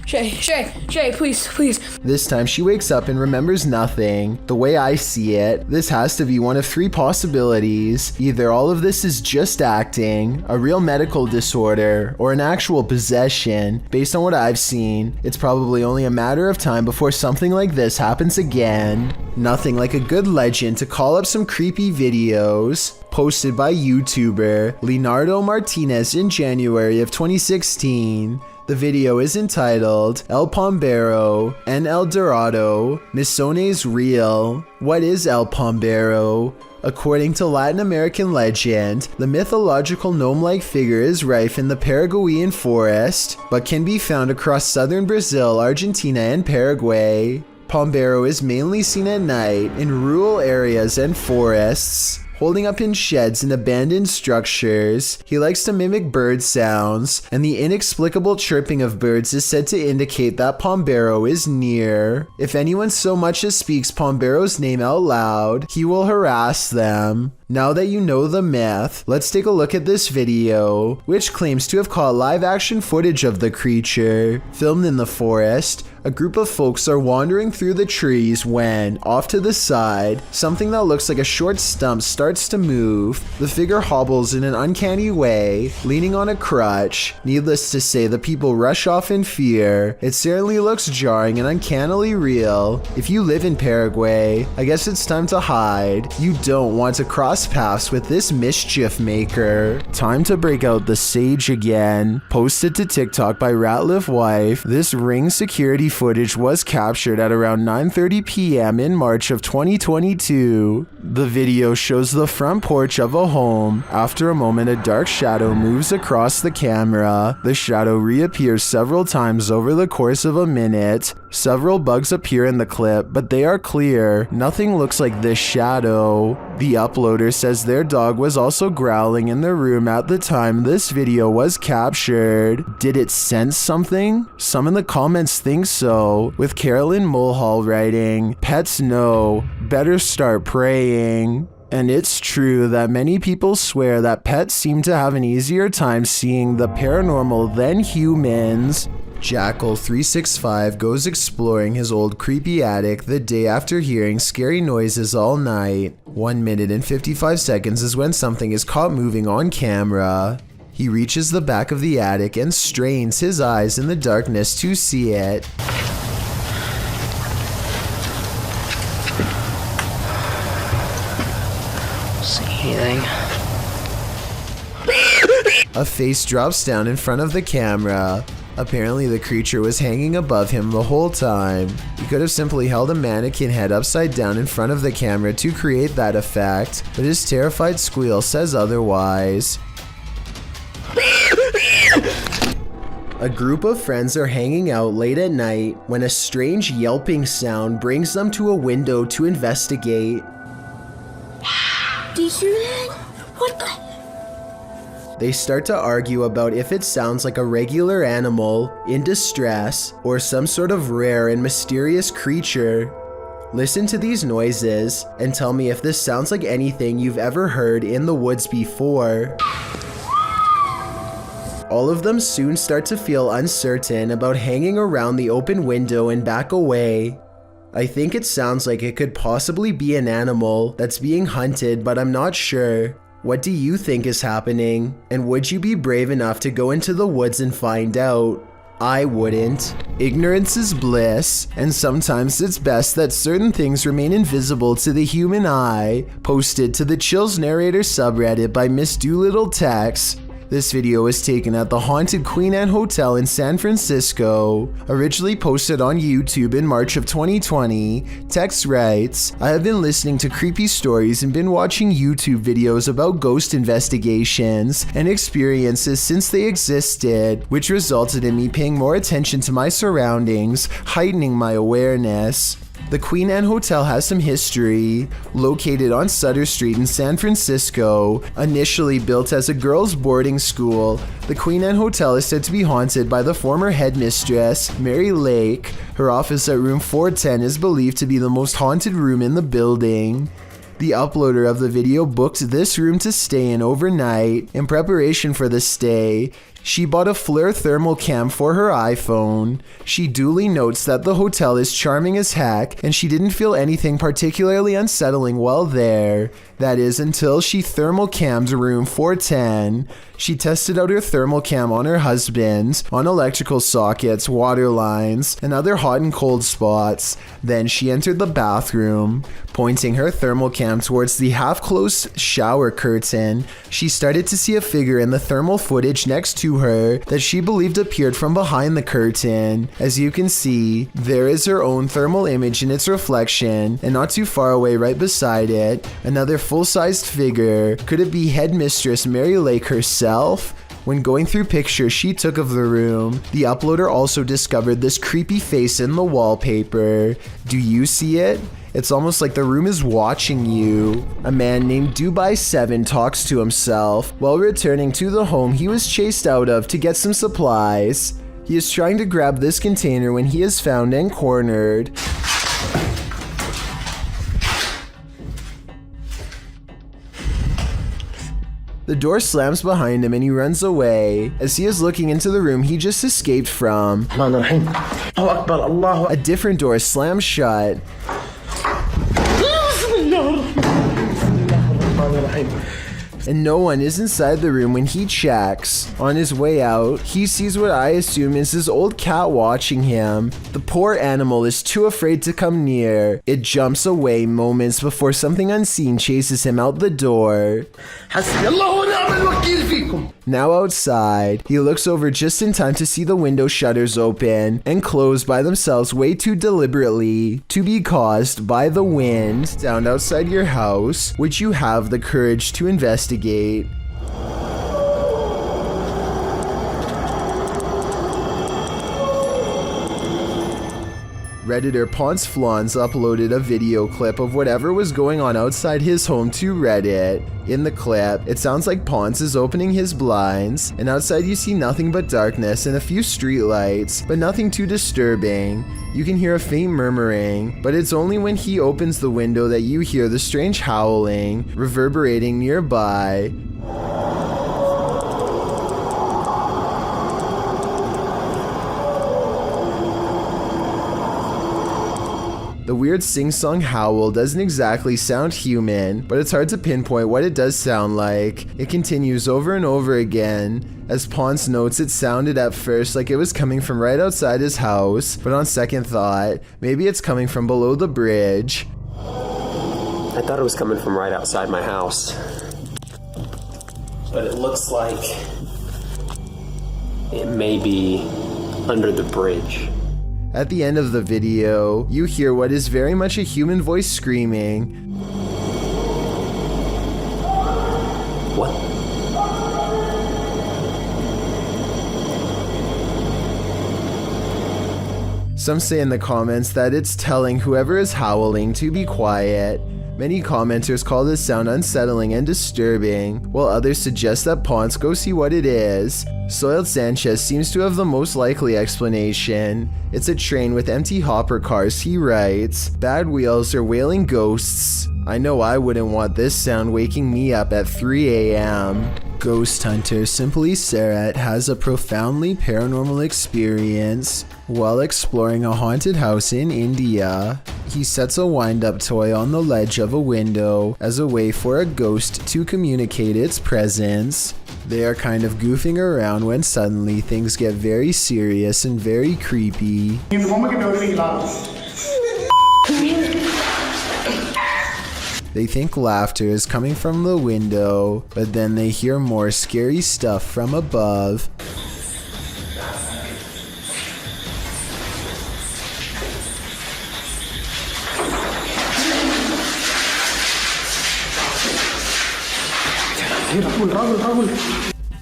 [SPEAKER 11] Shay, please.
[SPEAKER 1] This time she wakes up and remembers nothing. The way I see it, this has to be one of three possibilities. Either all of this is just acting, a real medical disorder, or an actual possession. Based on what I've seen, it's probably only a matter of time before something like this happens again. Nothing like a good legend to call up some creepy videos. Posted by YouTuber Leonardo Martinez in January of 2016. The video is entitled El Pombero and El Dorado, Misones Real. What is El Pombero? According to Latin American legend, the mythological gnome-like figure is rife in the Paraguayan forest, but can be found across southern Brazil, Argentina, and Paraguay. Pombero is mainly seen at night in rural areas and forests. Holding up in sheds and abandoned structures, he likes to mimic bird sounds, and the inexplicable chirping of birds is said to indicate that Pombero is near. If anyone so much as speaks Pombero's name out loud, he will harass them. Now that you know the myth, let's take a look at this video, which claims to have caught live-action footage of the creature. Filmed in the forest, a group of folks are wandering through the trees when, off to the side, something that looks like a short stump starts to move. The figure hobbles in an uncanny way, leaning on a crutch. Needless to say, the people rush off in fear. It certainly looks jarring and uncannily real. If you live in Paraguay, I guess it's time to hide. You don't want to cross paths with this mischief maker. Time to break out the sage again. Posted to TikTok by Ratliff Wife, this Ring security footage was captured at around 9:30 p.m. in March of 2022. The video shows the front porch of a home. After a moment, a dark shadow moves across the camera. The shadow reappears several times over the course of a minute. Several bugs appear in the clip, but they are clear. Nothing looks like this shadow. The uploader says their dog was also growling in the room at the time this video was captured. Did it sense something? Some in the comments think so, with Carolyn Mulhall writing, "Pets know, better start praying." And it's true that many people swear that pets seem to have an easier time seeing the paranormal than humans. Jackal365 goes exploring his old creepy attic the day after hearing scary noises all night. 1 minute and 55 seconds is when something is caught moving on camera. He reaches the back of the attic and strains his eyes in the darkness to see it.
[SPEAKER 2] See anything?
[SPEAKER 1] A face drops down in front of the camera. Apparently the creature was hanging above him the whole time. He could have simply held a mannequin head upside down in front of the camera to create that effect, but his terrified squeal says otherwise. A group of friends are hanging out late at night when a strange yelping sound brings them to a window to investigate.
[SPEAKER 7] Do you hear that? What the?
[SPEAKER 1] They start to argue about if it sounds like a regular animal in distress or some sort of rare and mysterious creature. Listen to these noises and tell me if this sounds like anything you've ever heard in the woods before. All of them soon start to feel uncertain about hanging around the open window and back away. I think it sounds like it could possibly be an animal that's being hunted, but I'm not sure. What do you think is happening? And would you be brave enough to go into the woods and find out? I wouldn't. Ignorance is bliss, and sometimes it's best that certain things remain invisible to the human eye. Posted to the Chills Narrator subreddit by Miss Doolittle Tex. This video was taken at the haunted Queen Anne Hotel in San Francisco. Originally posted on YouTube in March of 2020, Tex writes, I have been listening to creepy stories and been watching YouTube videos about ghost investigations and experiences since they existed, which resulted in me paying more attention to my surroundings, heightening my awareness. The Queen Anne Hotel has some history. Located on Sutter Street in San Francisco, initially built as a girls' boarding school, the Queen Anne Hotel is said to be haunted by the former headmistress, Mary Lake. Her office at room 410 is believed to be the most haunted room in the building. The uploader of the video booked this room to stay in overnight. In preparation for the stay, she bought a FLIR thermal cam for her iPhone. She duly notes that the hotel is charming as heck, and she didn't feel anything particularly unsettling while there. That is, until she thermal cammed room 410. She tested out her thermal cam on her husband, on electrical sockets, water lines, and other hot and cold spots. Then she entered the bathroom. Pointing her thermal cam towards the half-closed shower curtain, she started to see a figure in the thermal footage next to her that she believed appeared from behind the curtain. As you can see, there is her own thermal image in its reflection, and not too far away right beside it, another full-sized figure. Could it be headmistress Mary Lake herself? When going through pictures she took of the room, the uploader also discovered this creepy face in the wallpaper. Do you see it? It's almost like the room is watching you. A man named Dubai7 talks to himself while returning to the home he was chased out of to get some supplies. He is trying to grab this container when he is found and cornered. The door slams behind him and he runs away. As he is looking into the room he just escaped from, a different door slams shut. And no one is inside the room when he checks. On his way out, he sees what I assume is his old cat watching him. The poor animal is too afraid to come near. It jumps away moments before something unseen chases him out the door. Now outside, he looks over just in time to see the window shutters open and close by themselves way too deliberately to be caused by the wind. Sound outside your house, which you have the courage to investigate. Redditor Ponce Flans uploaded a video clip of whatever was going on outside his home to Reddit. In the clip, it sounds like Ponce is opening his blinds, and outside you see nothing but darkness and a few streetlights, but nothing too disturbing. You can hear a faint murmuring, but it's only when he opens the window that you hear the strange howling reverberating nearby. The weird sing-song howl doesn't exactly sound human, but it's hard to pinpoint what it does sound like. It continues over and over again. As Ponce notes, it sounded at first like it was coming from right outside his house, but on second thought, maybe it's coming from below the bridge.
[SPEAKER 12] I thought it was coming from right outside my house, but it looks like it may be under the bridge.
[SPEAKER 1] At the end of the video, you hear what is very much a human voice screaming.
[SPEAKER 12] What?
[SPEAKER 1] Some say in the comments that it's telling whoever is howling to be quiet. Many commenters call this sound unsettling and disturbing, while others suggest that Ponce go see what it is. Soiled Sanchez seems to have the most likely explanation. It's a train with empty hopper cars, he writes. Bad wheels or wailing ghosts. I know I wouldn't want this sound waking me up at 3 a.m. Ghost hunter Simply Sarat has a profoundly paranormal experience while exploring a haunted house in India. He sets a wind-up toy on the ledge of a window as a way for a ghost to communicate its presence. They are kind of goofing around when suddenly things get very serious and very creepy. They think laughter is coming from the window, but then they hear more scary stuff from above.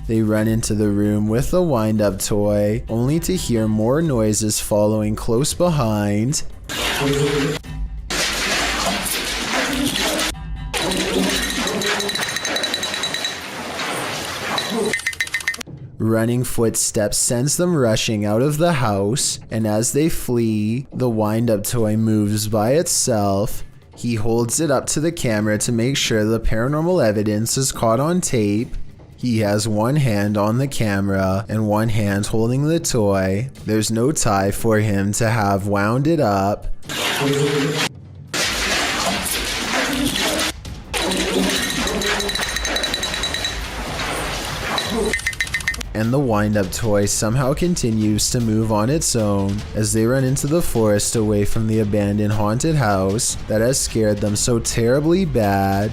[SPEAKER 1] They run into the room with the wind-up toy, only to hear more noises following close behind. Running footsteps sends them rushing out of the house, and as they flee, the wind-up toy moves by itself. He holds it up to the camera to make sure the paranormal evidence is caught on tape. He has one hand on the camera and one hand holding the toy. There's no tie for him to have wound it up. And the wind-up toy somehow continues to move on its own as they run into the forest away from the abandoned haunted house that has scared them so terribly bad.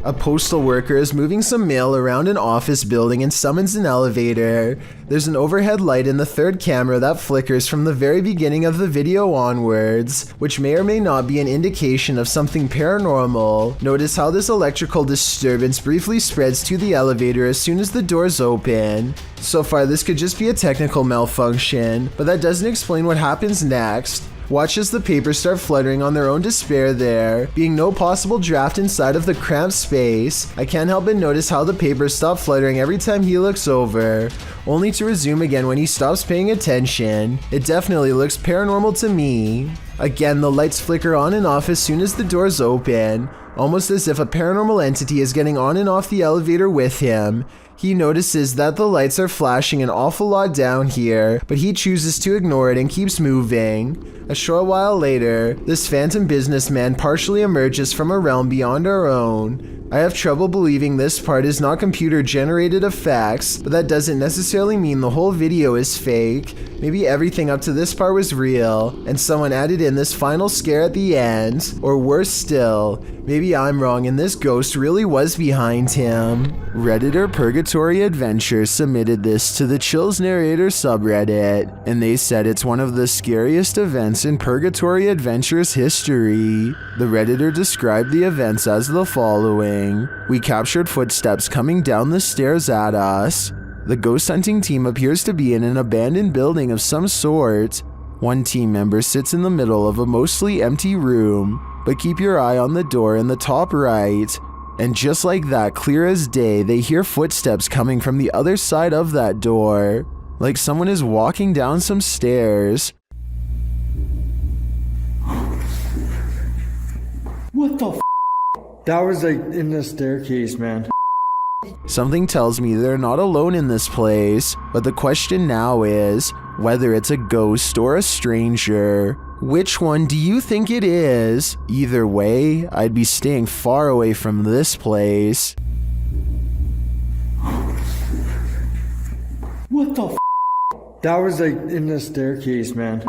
[SPEAKER 1] A postal worker is moving some mail around an office building and summons an elevator. There's an overhead light in the third camera that flickers from the very beginning of the video onwards, which may or may not be an indication of something paranormal. Notice how this electrical disturbance briefly spreads to the elevator as soon as the doors open. So far, this could just be a technical malfunction, but that doesn't explain what happens next. Watch as the papers start fluttering on their own despair there, being no possible draft inside of the cramped space. I can't help but notice how the papers stop fluttering every time he looks over, only to resume again when he stops paying attention. It definitely looks paranormal to me. Again, the lights flicker on and off as soon as the doors open, almost as if a paranormal entity is getting on and off the elevator with him. He notices that the lights are flashing an awful lot down here, but he chooses to ignore it and keeps moving. A short while later, this phantom businessman partially emerges from a realm beyond our own. I have trouble believing this part is not computer-generated effects, but that doesn't necessarily mean the whole video is fake. Maybe everything up to this part was real, and someone added in this final scare at the end. Or worse still, maybe I'm wrong and this ghost really was behind him. Redditor Purgatory Adventures submitted this to the Chills Narrator subreddit, and they said it's one of the scariest events in Purgatory Adventures history. The Redditor described the events as the following. We captured footsteps coming down the stairs at us. The ghost hunting team appears to be in an abandoned building of some sort. One team member sits in the middle of a mostly empty room, but keep your eye on the door in the top right. And just like that, clear as day, they hear footsteps coming from the other side of that door, like someone is walking down some stairs.
[SPEAKER 13] What the f? That was like in the staircase, man.
[SPEAKER 1] Something tells me they're not alone in this place, but the question now is whether it's a ghost or a stranger. Which one do you think it is? Either way, I'd be staying far away from this place.
[SPEAKER 13] What the f? That was like in the staircase, man.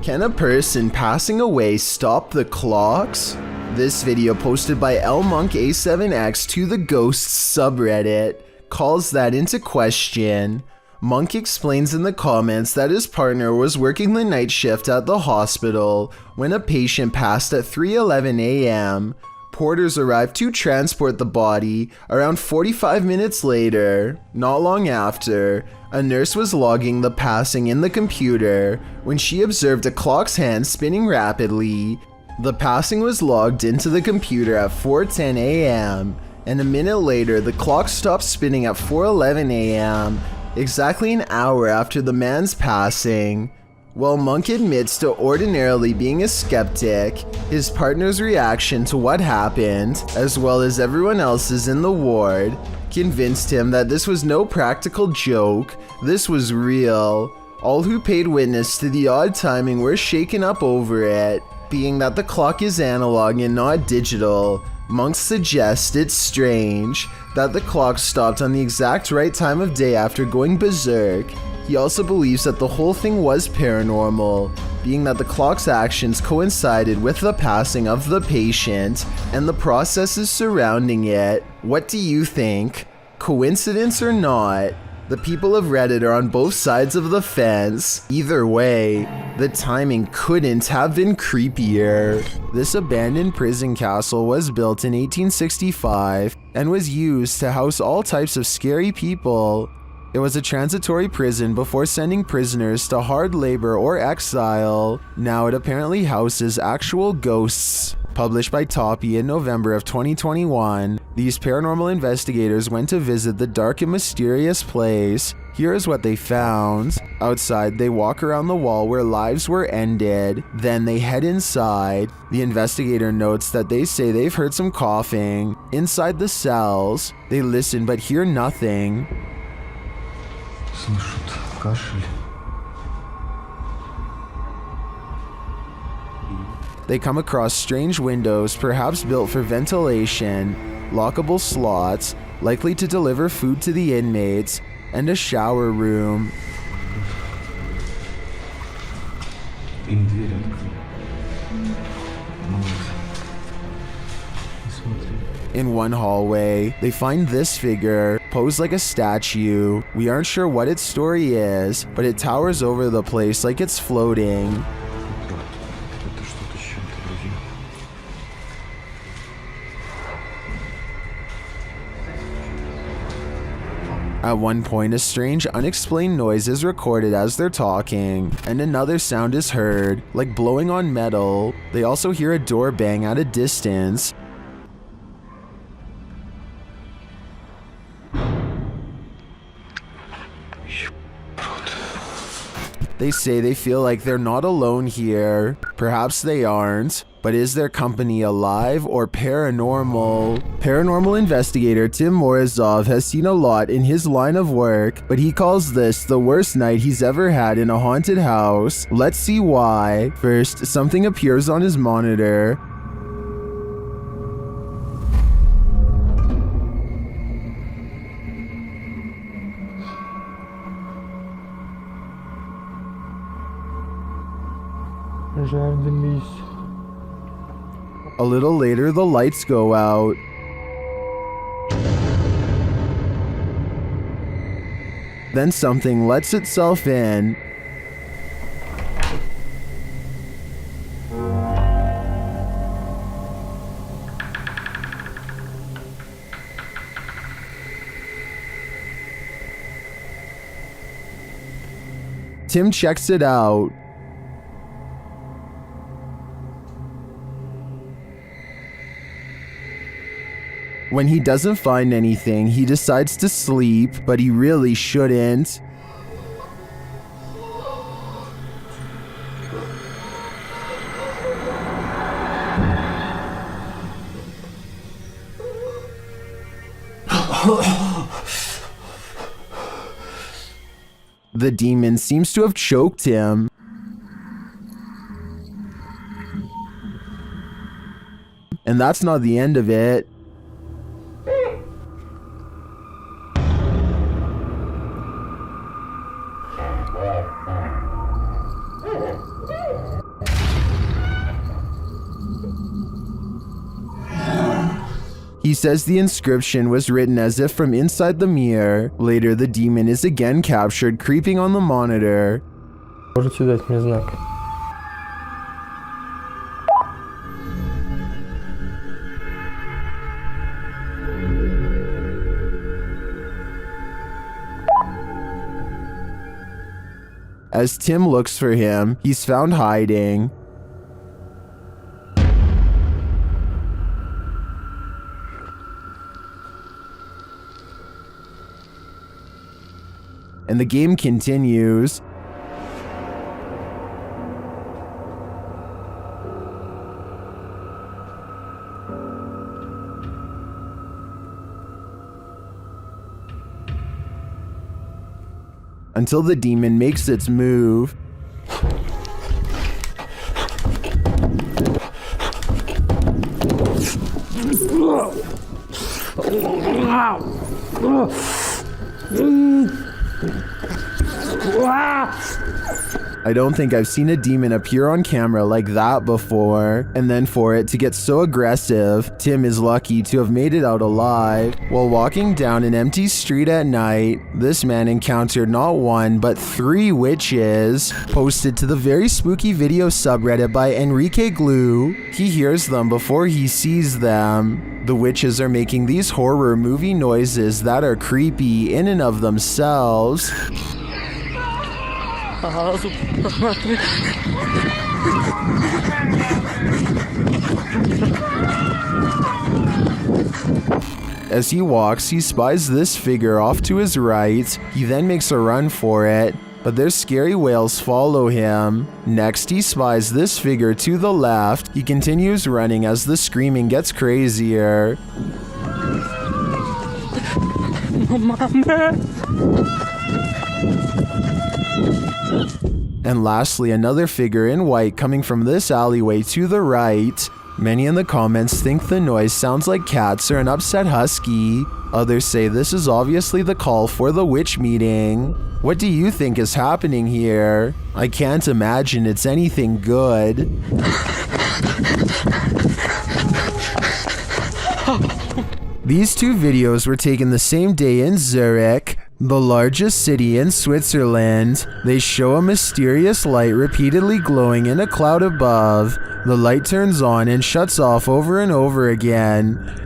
[SPEAKER 1] Can a person passing away stop the clocks? This video posted by LMonkA7X to the Ghosts subreddit calls that into question. Monk explains in the comments that his partner was working the night shift at the hospital when a patient passed at 3:11 a.m. Porters arrived to transport the body. Around 45 minutes later, not long after, a nurse was logging the passing in the computer when she observed a clock's hand spinning rapidly. The passing was logged into the computer at 4:10 a.m., and a minute later, the clock stopped spinning at 4:11 a.m., exactly an hour after the man's passing. While Monk admits to ordinarily being a skeptic, his partner's reaction to what happened, as well as everyone else's in the ward, convinced him that this was no practical joke, this was real. All who paid witness to the odd timing were shaken up over it. Being that the clock is analog and not digital, Monk suggests it's strange that the clock stopped on the exact right time of day after going berserk. He also believes that the whole thing was paranormal, being that the clock's actions coincided with the passing of the patient and the processes surrounding it. What do you think? Coincidence or not? The people of Reddit are on both sides of the fence. Either way, the timing couldn't have been creepier. This abandoned prison castle was built in 1865 and was used to house all types of scary people. It was a transitory prison before sending prisoners to hard labor or exile. Now it apparently houses actual ghosts. Published by Toppy in November of 2021, these paranormal investigators went to visit the dark and mysterious place. Here is what they found. Outside, they walk around the wall where lives were ended. Then they head inside. The investigator notes that they say they've heard some coughing. Inside the cells, they listen but hear nothing.
[SPEAKER 13] Слышат кашель.
[SPEAKER 1] They come across strange windows, perhaps built for ventilation, lockable slots, likely to deliver food to the inmates, and a shower room.
[SPEAKER 13] Им дверь открыли.
[SPEAKER 1] In one hallway, they find this figure, posed like a statue. We aren't sure what its story is, but it towers over the place like it's floating. At one point, a strange, unexplained noise is recorded as they're talking, and another sound is heard, like blowing on metal. They also hear a door bang at a distance. They say they feel like they're not alone here. Perhaps they aren't, but is their company alive or paranormal? Paranormal investigator Tim Morozov has seen a lot in his line of work, but he calls this the worst night he's ever had in a haunted house. Let's see why. First, something appears on his monitor. A little later, the lights go out. Then something lets itself in. Tim checks it out. When he doesn't find anything, he decides to sleep, but he really shouldn't. The demon seems to have choked him. And that's not the end of it. He says the inscription was written as if from inside the mirror. Later, the demon is again captured creeping on the monitor.
[SPEAKER 14] Можете дать мне знак?
[SPEAKER 1] As Tim looks for him, he's found hiding. And the game continues. Until the demon makes its move. I don't think I've seen a demon appear on camera like that before. And then for it to get so aggressive, Tim is lucky to have made it out alive. While walking down an empty street at night, this man encountered not one, but 3 witches. Posted to the very spooky video subreddit by Enrique Glue, he hears them before he sees them. The witches are making these horror movie noises that are creepy in and of themselves. As he walks, he spies this figure off to his right. He then makes a run for it, but their scary wails follow him. Next, he spies this figure to the left. He continues running as the screaming gets crazier. And lastly, another figure in white coming from this alleyway to the right. Many in the comments think the noise sounds like cats or an upset husky. Others say this is obviously the call for the witch meeting. What do you think is happening here? I can't imagine it's anything good. These 2 videos were taken the same day in Zurich, the largest city in Switzerland. They show a mysterious light repeatedly glowing in a cloud above. The light turns on and shuts off over and over again.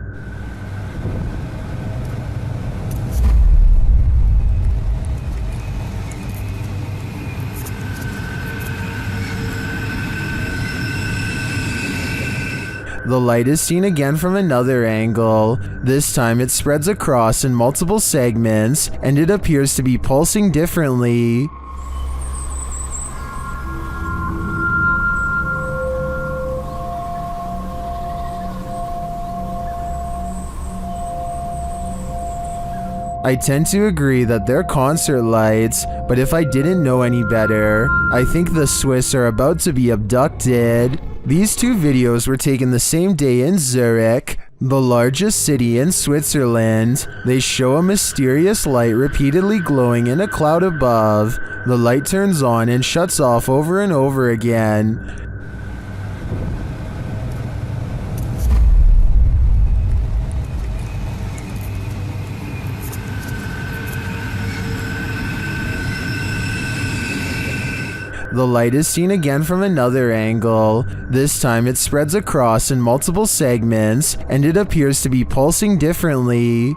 [SPEAKER 1] The light is seen again from another angle. This time it spreads across in multiple segments, and it appears to be pulsing differently. I tend to agree that they're concert lights, but if I didn't know any better, I think the Swiss are about to be abducted. These 2 videos were taken the same day in Zurich, the largest city in Switzerland. They show a mysterious light repeatedly glowing in a cloud above. The light turns on and shuts off over and over again. The light is seen again from another angle. This time it spreads across in multiple segments, and it appears to be pulsing differently.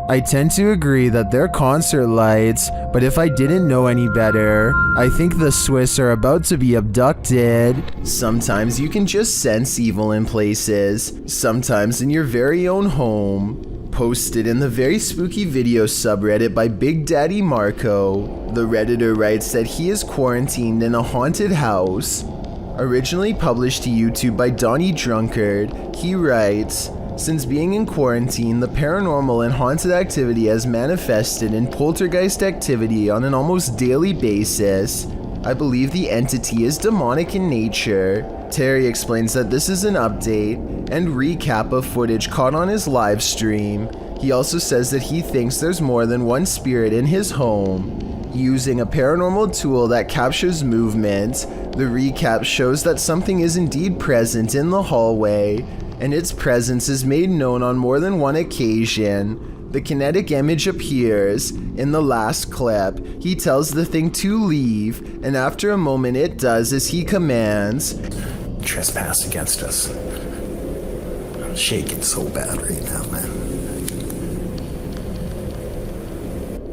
[SPEAKER 1] I tend to agree that they're concert lights, but if I didn't know any better, I think the Swiss are about to be abducted. Sometimes you can just sense evil in places, sometimes in your very own home. Posted in the very spooky video subreddit by Big Daddy Marco, the Redditor writes that he is quarantined in a haunted house. Originally published to YouTube by Donnie Drunkard, he writes, "Since being in quarantine, the paranormal and haunted activity has manifested in poltergeist activity on an almost daily basis. I believe the entity is demonic in nature." Terry explains that this is an update and recap of footage caught on his live stream. He also says that he thinks there's more than one spirit in his home. Using a paranormal tool that captures movement, the recap shows that something is indeed present in the hallway, and its presence is made known on more than one occasion. The kinetic image appears. In the last clip, he tells the thing to leave, and after a moment it does as he commands.
[SPEAKER 15] trespass against us. I'm shaking so bad right now, man.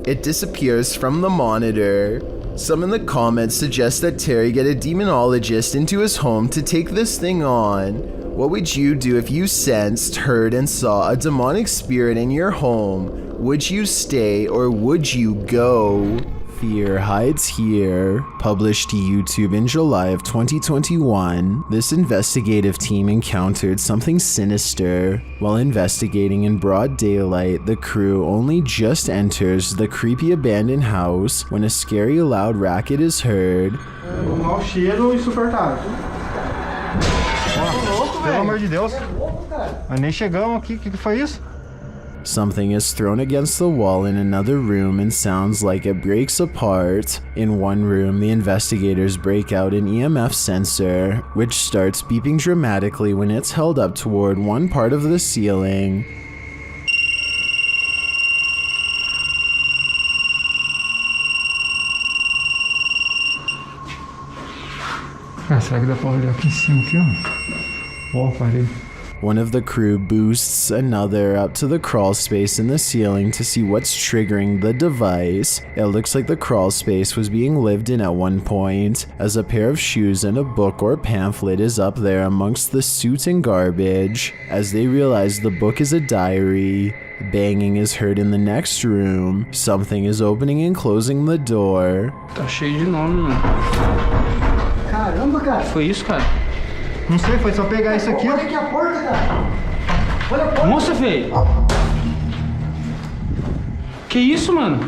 [SPEAKER 1] It disappears from the monitor. Some in the comments suggest that Terry get a demonologist into his home to take this thing on. What would you do if you sensed, heard, and saw a demonic spirit in your home? Would you stay or would you go? Fear Hides Here, published to YouTube in July of 2021, this investigative team encountered something sinister. While investigating in broad daylight, the crew only just enters the creepy abandoned house when a scary loud racket is heard.
[SPEAKER 13] Mau cheiro insuportável. Pelo amor de Deus. Mas nem chegamos aqui, o que foi isso?
[SPEAKER 1] Something is thrown against the wall in another room and sounds like it breaks apart. In one room, the investigators break out an EMF sensor, which starts beeping dramatically when it's held up toward one part of the ceiling.
[SPEAKER 13] Ah, será que dá pra olhar aqui em cima, aqui, ó? Ó, parei.
[SPEAKER 1] One of the crew boosts another up to the crawl space in the ceiling to see what's triggering the device. It looks like the crawl space was being lived in at one point, as a pair of shoes and a book or pamphlet is up there amongst the soot and garbage. As they realize the book is a diary, banging is heard in the next room. Something is opening and closing the door.
[SPEAKER 16] Tá cheio de nome, mano.
[SPEAKER 13] Caramba, cara.
[SPEAKER 16] Foi isso, cara?
[SPEAKER 13] Não sei, foi só pegar isso aqui.
[SPEAKER 7] Olha aqui a porta, cara. Olha a porta.
[SPEAKER 16] Nossa, velho. Que isso, mano?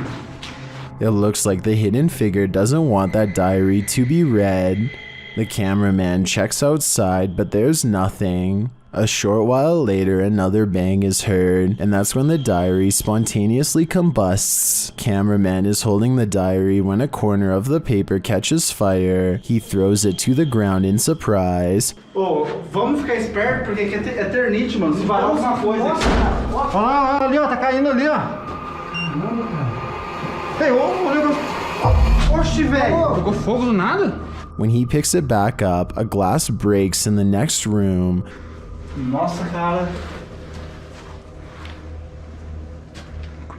[SPEAKER 1] It looks like the hidden figure doesn't want that diary to be read. The cameraman checks outside, but there's nothing. A short while later, another bang is heard, and that's when the diary spontaneously combusts. Cameraman is holding the diary when a corner of the paper catches fire. He throws it to the ground in surprise.
[SPEAKER 13] Ô, vamos ficar esperto, porque aqui é eternite, mano. Se varar alguma coisa aqui. Olha lá, ali, ó, tá caindo ali, ó. Caramba, cara. Ei, ô, o negócio. Oxi, velho.
[SPEAKER 16] Pegou fogo do nada?
[SPEAKER 1] When he picks it back up, a glass breaks in the next room.
[SPEAKER 13] Nossa, cara.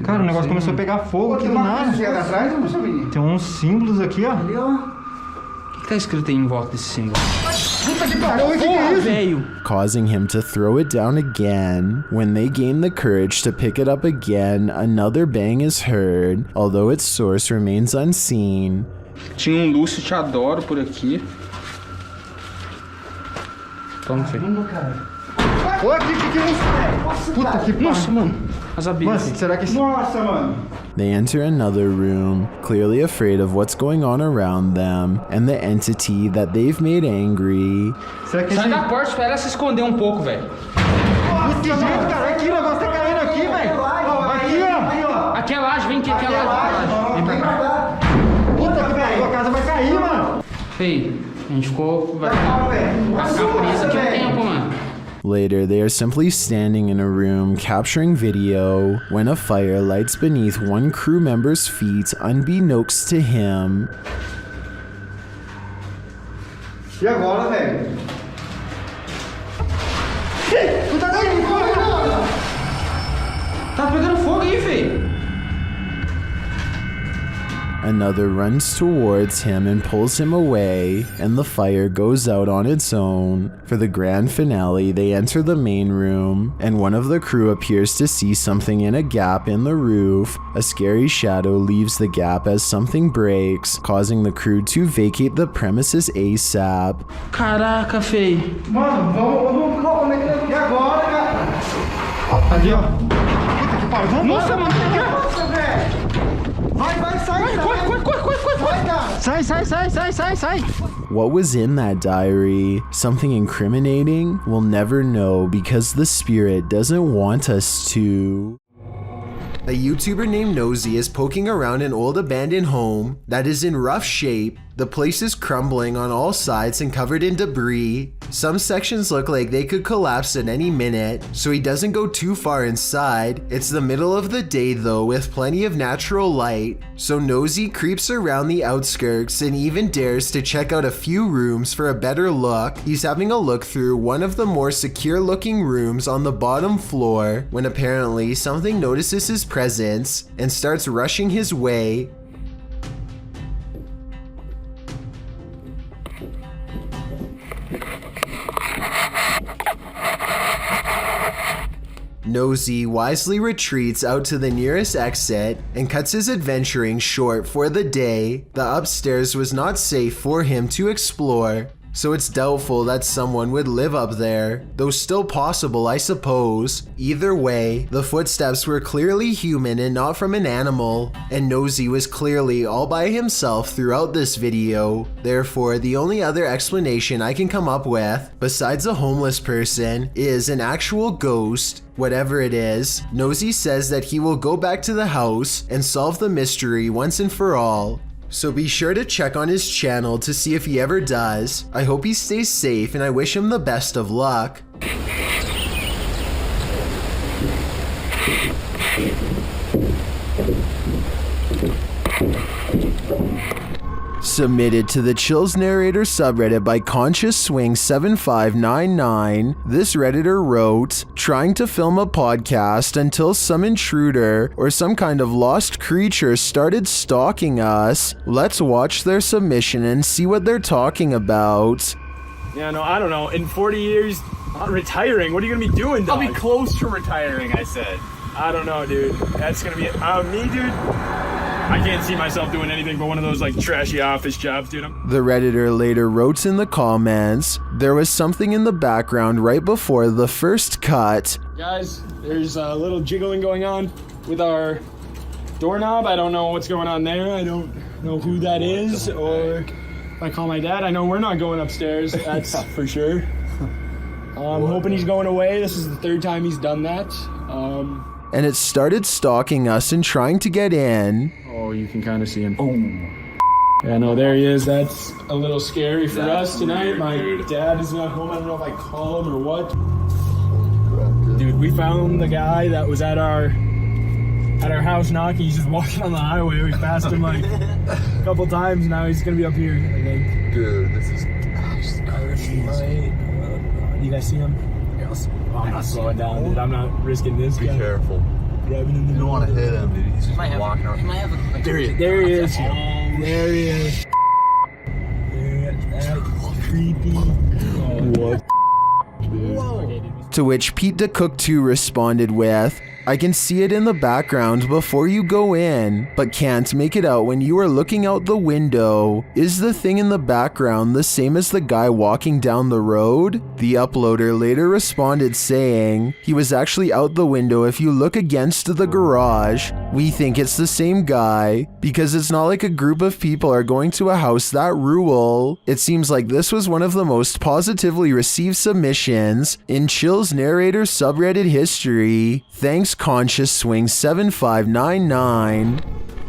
[SPEAKER 13] Cara, o negócio começou a pegar fogo aqui do nada. Tem uns símbolos aqui, ó.
[SPEAKER 7] Ali, ó.
[SPEAKER 16] O que tá escrito aí em volta desse símbolo?
[SPEAKER 13] Puta que pariu, o que é isso?
[SPEAKER 16] Velho.
[SPEAKER 1] Causing him to throw it down again. When they gain the courage to pick it up again, another bang is heard, although its source remains unseen.
[SPEAKER 16] Tinha Lúcio Te Adoro por aqui. Toma, filho.
[SPEAKER 13] Olha aqui, que é isso? Nossa, puta que pariu.
[SPEAKER 16] Nossa, mano. As abelhas.
[SPEAKER 13] Mas será que... Nossa, mano.
[SPEAKER 1] They enter another room, clearly afraid of what's going on around them and the entity that they've made angry.
[SPEAKER 16] Sai da porta, espera ela se esconder um pouco, velho.
[SPEAKER 13] Que jeito, cara. Aqui, o negócio tá caindo aqui, velho. Aqui, ó.
[SPEAKER 16] Aqui é laje, vem aqui, aqui é laje. Vem pra cá.
[SPEAKER 13] Puta que pariu, a casa vai cair, mano.
[SPEAKER 16] Feio, a gente ficou... Vai ficar preso aqui um tempo, mano.
[SPEAKER 1] Later, they are simply standing in a room capturing video when a fire lights beneath one crew member's feet unbeknownst to him.
[SPEAKER 13] E agora, velho?
[SPEAKER 16] Tá pegando fogo aí, velho.
[SPEAKER 1] Another runs towards him and pulls him away, and the fire goes out on its own. For the grand finale, they enter the main room, and one of the crew appears to see something in a gap in the roof. A scary shadow leaves the gap as something breaks, causing the crew to vacate the premises ASAP.
[SPEAKER 16] Caraca, feio.
[SPEAKER 13] Mano, vamos como é que é? E agora, cara? Ali, ó. Puta que pariu. Vamos.
[SPEAKER 16] Nossa, mano.
[SPEAKER 13] Nossa, velho. Vai, sai,
[SPEAKER 16] Corre,
[SPEAKER 13] cara. Sai.
[SPEAKER 1] What was in that diary? Something incriminating? We'll never know because the spirit doesn't want us to. A YouTuber named Nosy is poking around an old abandoned home that is in rough shape. The place is crumbling on all sides and covered in debris. Some sections look like they could collapse at any minute, so he doesn't go too far inside. It's the middle of the day though, with plenty of natural light, so Nosy creeps around the outskirts and even dares to check out a few rooms for a better look. He's having a look through one of the more secure looking rooms on the bottom floor when apparently something notices his presence and starts rushing his way. Nosy wisely retreats out to the nearest exit and cuts his adventuring short for the day. The upstairs was not safe for him to explore, so it's doubtful that someone would live up there, though still possible, I suppose. Either way, the footsteps were clearly human and not from an animal, and Nosy was clearly all by himself throughout this video. Therefore, the only other explanation I can come up with, besides a homeless person, is an actual ghost. Whatever it is, Nosy says that he will go back to the house and solve the mystery once and for all. So be sure to check on his channel to see if he ever does. I hope he stays safe and I wish him the best of luck. Submitted to the Chills Narrator subreddit by ConsciousSwing7599, this redditor wrote, "Trying to film a podcast until some intruder or some kind of lost creature started stalking us. Let's watch their submission and see what they're talking about."
[SPEAKER 17] Yeah, no, I don't know. In 40 years, I'm retiring. What are you gonna be doing, dog?
[SPEAKER 18] I'll be close to retiring, I said.
[SPEAKER 17] I don't know, dude. That's gonna be me, dude. I can't see myself doing anything but one of those like trashy office jobs, dude.
[SPEAKER 1] The redditor later wrote in the comments, "There was something in the background right before the first cut."
[SPEAKER 17] Guys, there's a little jiggling going on with our doorknob. I don't know what's going on there. I don't know who that is, or if I call my dad, I know we're not going upstairs. That's for sure. I'm hoping he's going away. This is the third time he's done that.
[SPEAKER 1] And it started stalking us and trying to get in.
[SPEAKER 17] Oh, you can kind of see him. Boom. Yeah, no, there he is. That's a little scary for us tonight. My dad is not home. I don't know if I call him or what. Dude, we found the guy that was at our house knocking. He's just walking on the highway. We passed him like a couple times. Now he's gonna be up here, I think.
[SPEAKER 18] Dude, this is
[SPEAKER 17] crazy. You guys see him? I'm not slowing down, dude. I'm not risking this.
[SPEAKER 18] Be careful.
[SPEAKER 17] Driving in the
[SPEAKER 18] You don't want to hit him, dude. He's just walking around.
[SPEAKER 17] There he is. There he is. There he is. That's creepy. What?
[SPEAKER 18] Whoa.
[SPEAKER 1] To which Pete the Cook 2 responded with, "I can see it in the background before you go in, but can't make it out when you are looking out the window. Is the thing in the background the same as the guy walking down the road?" The uploader later responded saying, "He was actually out the window if you look against the garage. We think it's the same guy, because it's not like a group of people are going to a house that rule." It seems like this was one of the most positively received submissions in Chills Narrator subreddit history. Thanks ConsciousSwing7599.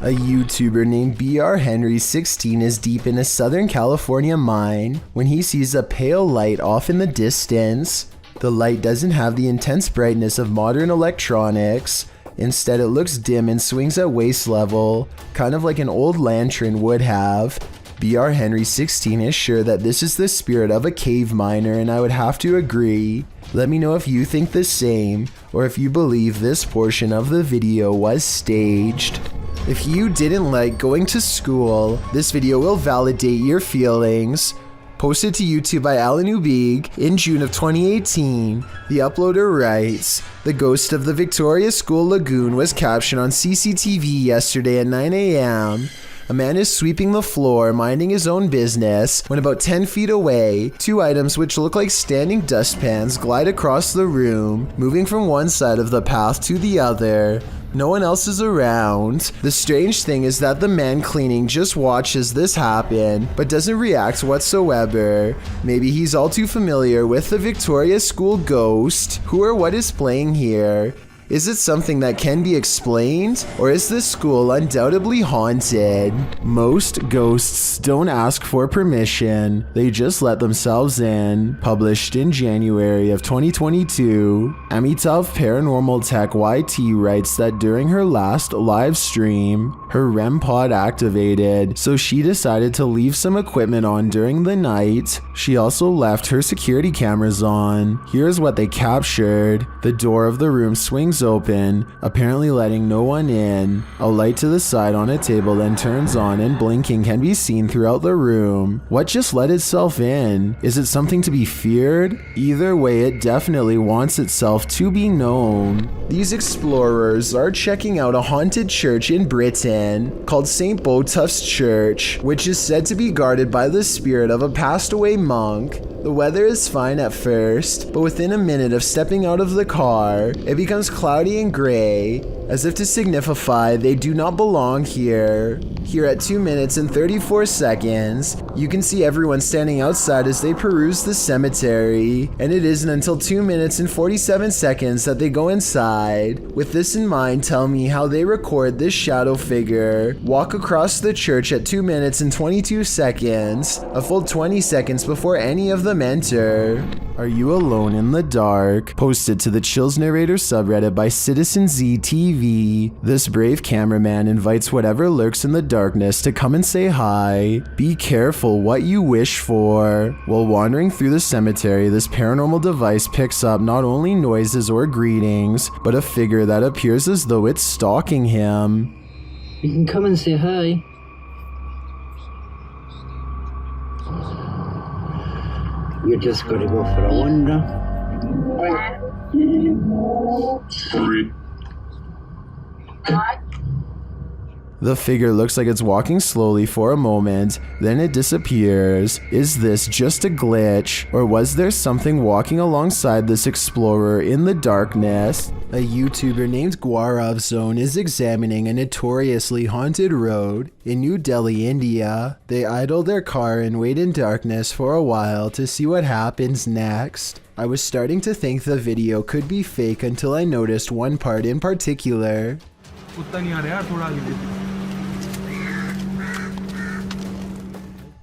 [SPEAKER 1] A YouTuber named BRHenry16 is deep in a Southern California mine when he sees a pale light off in the distance. The light doesn't have the intense brightness of modern electronics. Instead, it looks dim and swings at waist level, kind of like an old lantern would have. BRHenry16 is sure that this is the spirit of a cave miner, and I would have to agree. Let me know if you think the same, or if you believe this portion of the video was staged. If you didn't like going to school, this video will validate your feelings. Posted to YouTube by Alan Ubig in June of 2018, the uploader writes, "The ghost of the Victoria School Lagoon was captured on CCTV yesterday at 9 a.m. A man is sweeping the floor, minding his own business, when about 10 feet away, two items which look like standing dustpans glide across the room, moving from one side of the path to the other. No one else is around. The strange thing is that the man cleaning just watches this happen, but doesn't react whatsoever. Maybe he's all too familiar with the Victoria School ghost. Who or what is playing here? Is it something that can be explained, or is this school undoubtedly haunted? Most ghosts don't ask for permission, they just let themselves in. Published in January of 2022, Amitav Paranormal Tech YT writes that during her last live stream, her REM pod activated, so she decided to leave some equipment on during the night. She also left her security cameras on. Here's what they captured. The door of the room swings open, apparently letting no one in. A light to the side on a table then turns on and blinking can be seen throughout the room. What just let itself in? Is it something to be feared? Either way, it definitely wants itself to be known. These explorers are checking out a haunted church in Britain called St. Botolph's Church, which is said to be guarded by the spirit of a passed away monk. The weather is fine at first, but within a minute of stepping out of the car, it becomes cloudy and gray, as if to signify they do not belong here. Here at 2 minutes and 34 seconds, you can see everyone standing outside as they peruse the cemetery, and it isn't until 2 minutes and 47 seconds that they go inside. With this in mind, tell me how they record this shadow figure walk across the church at 2 minutes and 22 seconds, a full 20 seconds before any of them enter. Are you alone in the dark? Posted to the Chills Narrator subreddit by Citizen ZTV. This brave cameraman invites whatever lurks in the darkness to come and say hi. Be careful what you wish for. While wandering through the cemetery, this paranormal device picks up not only noises or greetings, but a figure that appears as though it's stalking him.
[SPEAKER 19] You can come and say hi. You're just gonna go for a wander.
[SPEAKER 1] The figure looks like it's walking slowly for a moment, then it disappears. Is this just a glitch, or was there something walking alongside this explorer in the darkness? A YouTuber named Gaurav Zone is examining a notoriously haunted road in New Delhi, India. They idle their car and wait in darkness for a while to see what happens next. I was starting to think the video could be fake until I noticed one part in particular.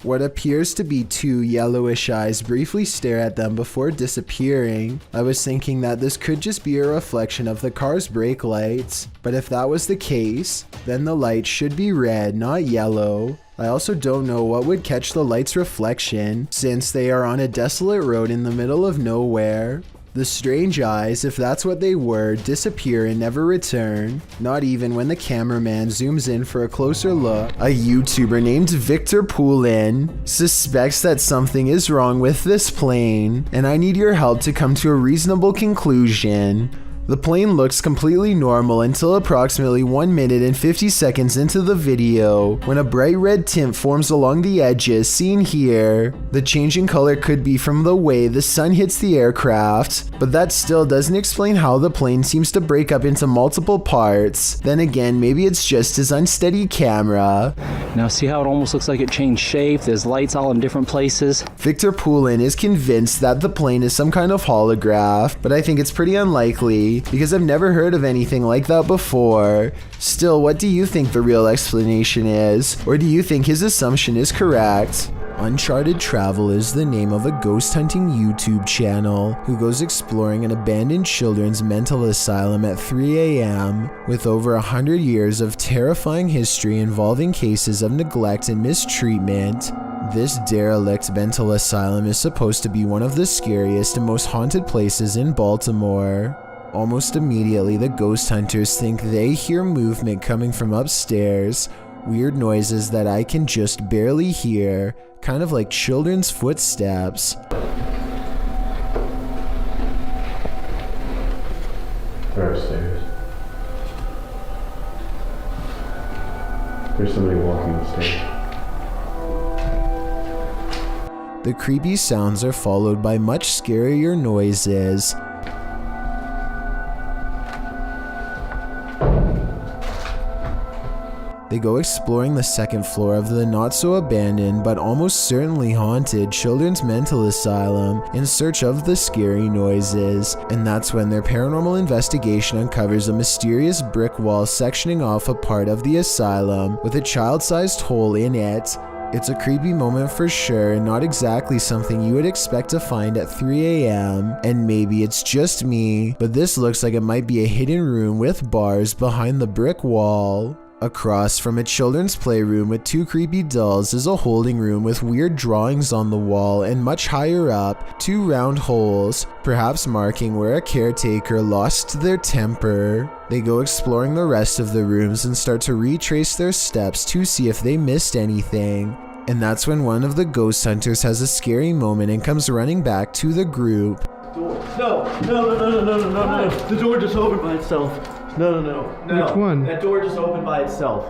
[SPEAKER 1] What appears to be two yellowish eyes briefly stare at them before disappearing. I was thinking that this could just be a reflection of the car's brake lights, but if that was the case, then the light should be red, not yellow. I also don't know what would catch the light's reflection, since they are on a desolate road in the middle of nowhere. The strange eyes, if that's what they were, disappear and never return, not even when the cameraman zooms in for a closer look. A YouTuber named Victor Poulin suspects that something is wrong with this plane, and I need your help to come to a reasonable conclusion. The plane looks completely normal until approximately 1 minute and 50 seconds into the video, when a bright red tint forms along the edges seen here. The change in color could be from the way the sun hits the aircraft, but that still doesn't explain how the plane seems to break up into multiple parts. Then again, maybe it's just his unsteady camera.
[SPEAKER 20] Now see how it almost looks like it changed shape? There's lights all in different places.
[SPEAKER 1] Victor Poulin is convinced that the plane is some kind of holograph, but I think it's pretty unlikely, because I've never heard of anything like that before. Still, what do you think the real explanation is? Or do you think his assumption is correct? Uncharted Travel is the name of a ghost hunting YouTube channel who goes exploring an abandoned children's mental asylum at 3 a.m. With over 100 years of terrifying history involving cases of neglect and mistreatment, this derelict mental asylum is supposed to be one of the scariest and most haunted places in Baltimore. Almost immediately, the ghost hunters think they hear movement coming from upstairs, weird noises that I can just barely hear, kind of like children's footsteps.
[SPEAKER 3] They're upstairs. There's somebody walking the stairs.
[SPEAKER 1] The creepy sounds are followed by much scarier noises. They go exploring the second floor of the not so abandoned but almost certainly haunted children's mental asylum in search of the scary noises, and that's when their paranormal investigation uncovers a mysterious brick wall sectioning off a part of the asylum with a child-sized hole in it. It's a creepy moment for sure, and not exactly something you would expect to find at 3 a.m. And maybe it's just me, but this looks like it might be a hidden room with bars behind the brick wall. Across from a children's playroom with 2 creepy dolls is a holding room with weird drawings on the wall, and much higher up, 2 round holes, perhaps marking where a caretaker lost their temper. They go exploring the rest of the rooms and start to retrace their steps to see if they missed anything. And that's when one of the ghost hunters has a scary moment and comes running back to the group.
[SPEAKER 13] No. The door just opened by itself. No.
[SPEAKER 14] Which one?
[SPEAKER 13] That door just opened by itself.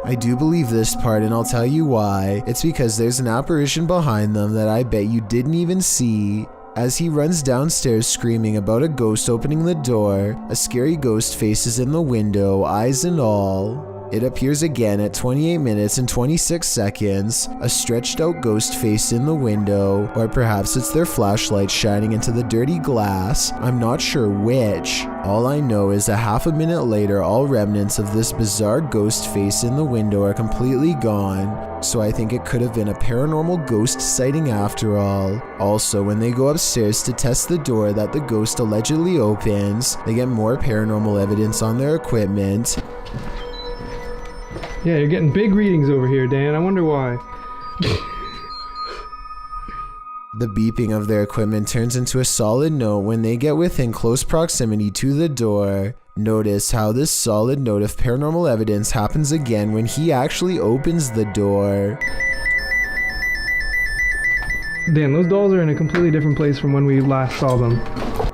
[SPEAKER 1] I do believe this part, and I'll tell you why. It's because there's an apparition behind them that I bet you didn't even see. As he runs downstairs screaming about a ghost opening the door, a scary ghost face is in the window, eyes and all. It appears again at 28 minutes and 26 seconds, a stretched out ghost face in the window, or perhaps it's their flashlight shining into the dirty glass. I'm not sure which. All I know is a half a minute later, all remnants of this bizarre ghost face in the window are completely gone. So I think it could have been a paranormal ghost sighting after all. Also, when they go upstairs to test the door that the ghost allegedly opens, they get more paranormal evidence on their equipment.
[SPEAKER 14] Yeah, you're getting big readings over here, Dan. I wonder why.
[SPEAKER 1] The beeping of their equipment turns into a solid note when they get within close proximity to the door. Notice how this solid note of paranormal evidence happens again when he actually opens the door.
[SPEAKER 14] Dan, those dolls are in a completely different place from when we last saw them.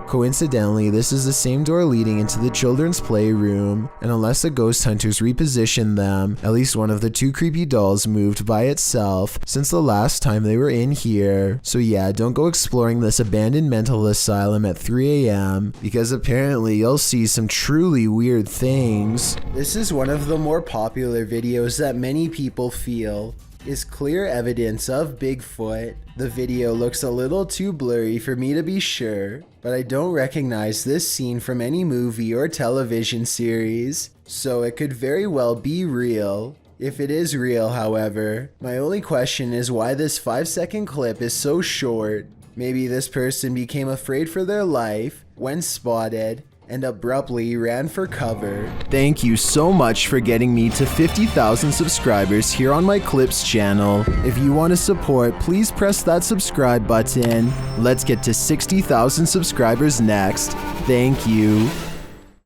[SPEAKER 1] Coincidentally, this is the same door leading into the children's playroom, and unless the ghost hunters repositioned them, at least one of the 2 creepy dolls moved by itself since the last time they were in here. So yeah, don't go exploring this abandoned mental asylum at 3 a.m. because apparently you'll see some truly weird things. This is one of the more popular videos that many people feel is clear evidence of Bigfoot. The video looks a little too blurry for me to be sure, but I don't recognize this scene from any movie or television series, so it could very well be real. If it is real, however, my only question is why this 5-second clip is so short. Maybe this person became afraid for their life when spotted and abruptly ran for cover. Thank you so much for getting me to 50,000 subscribers here on my Clips channel. If you want to support, please press that subscribe button. Let's get to 60,000 subscribers next. Thank you.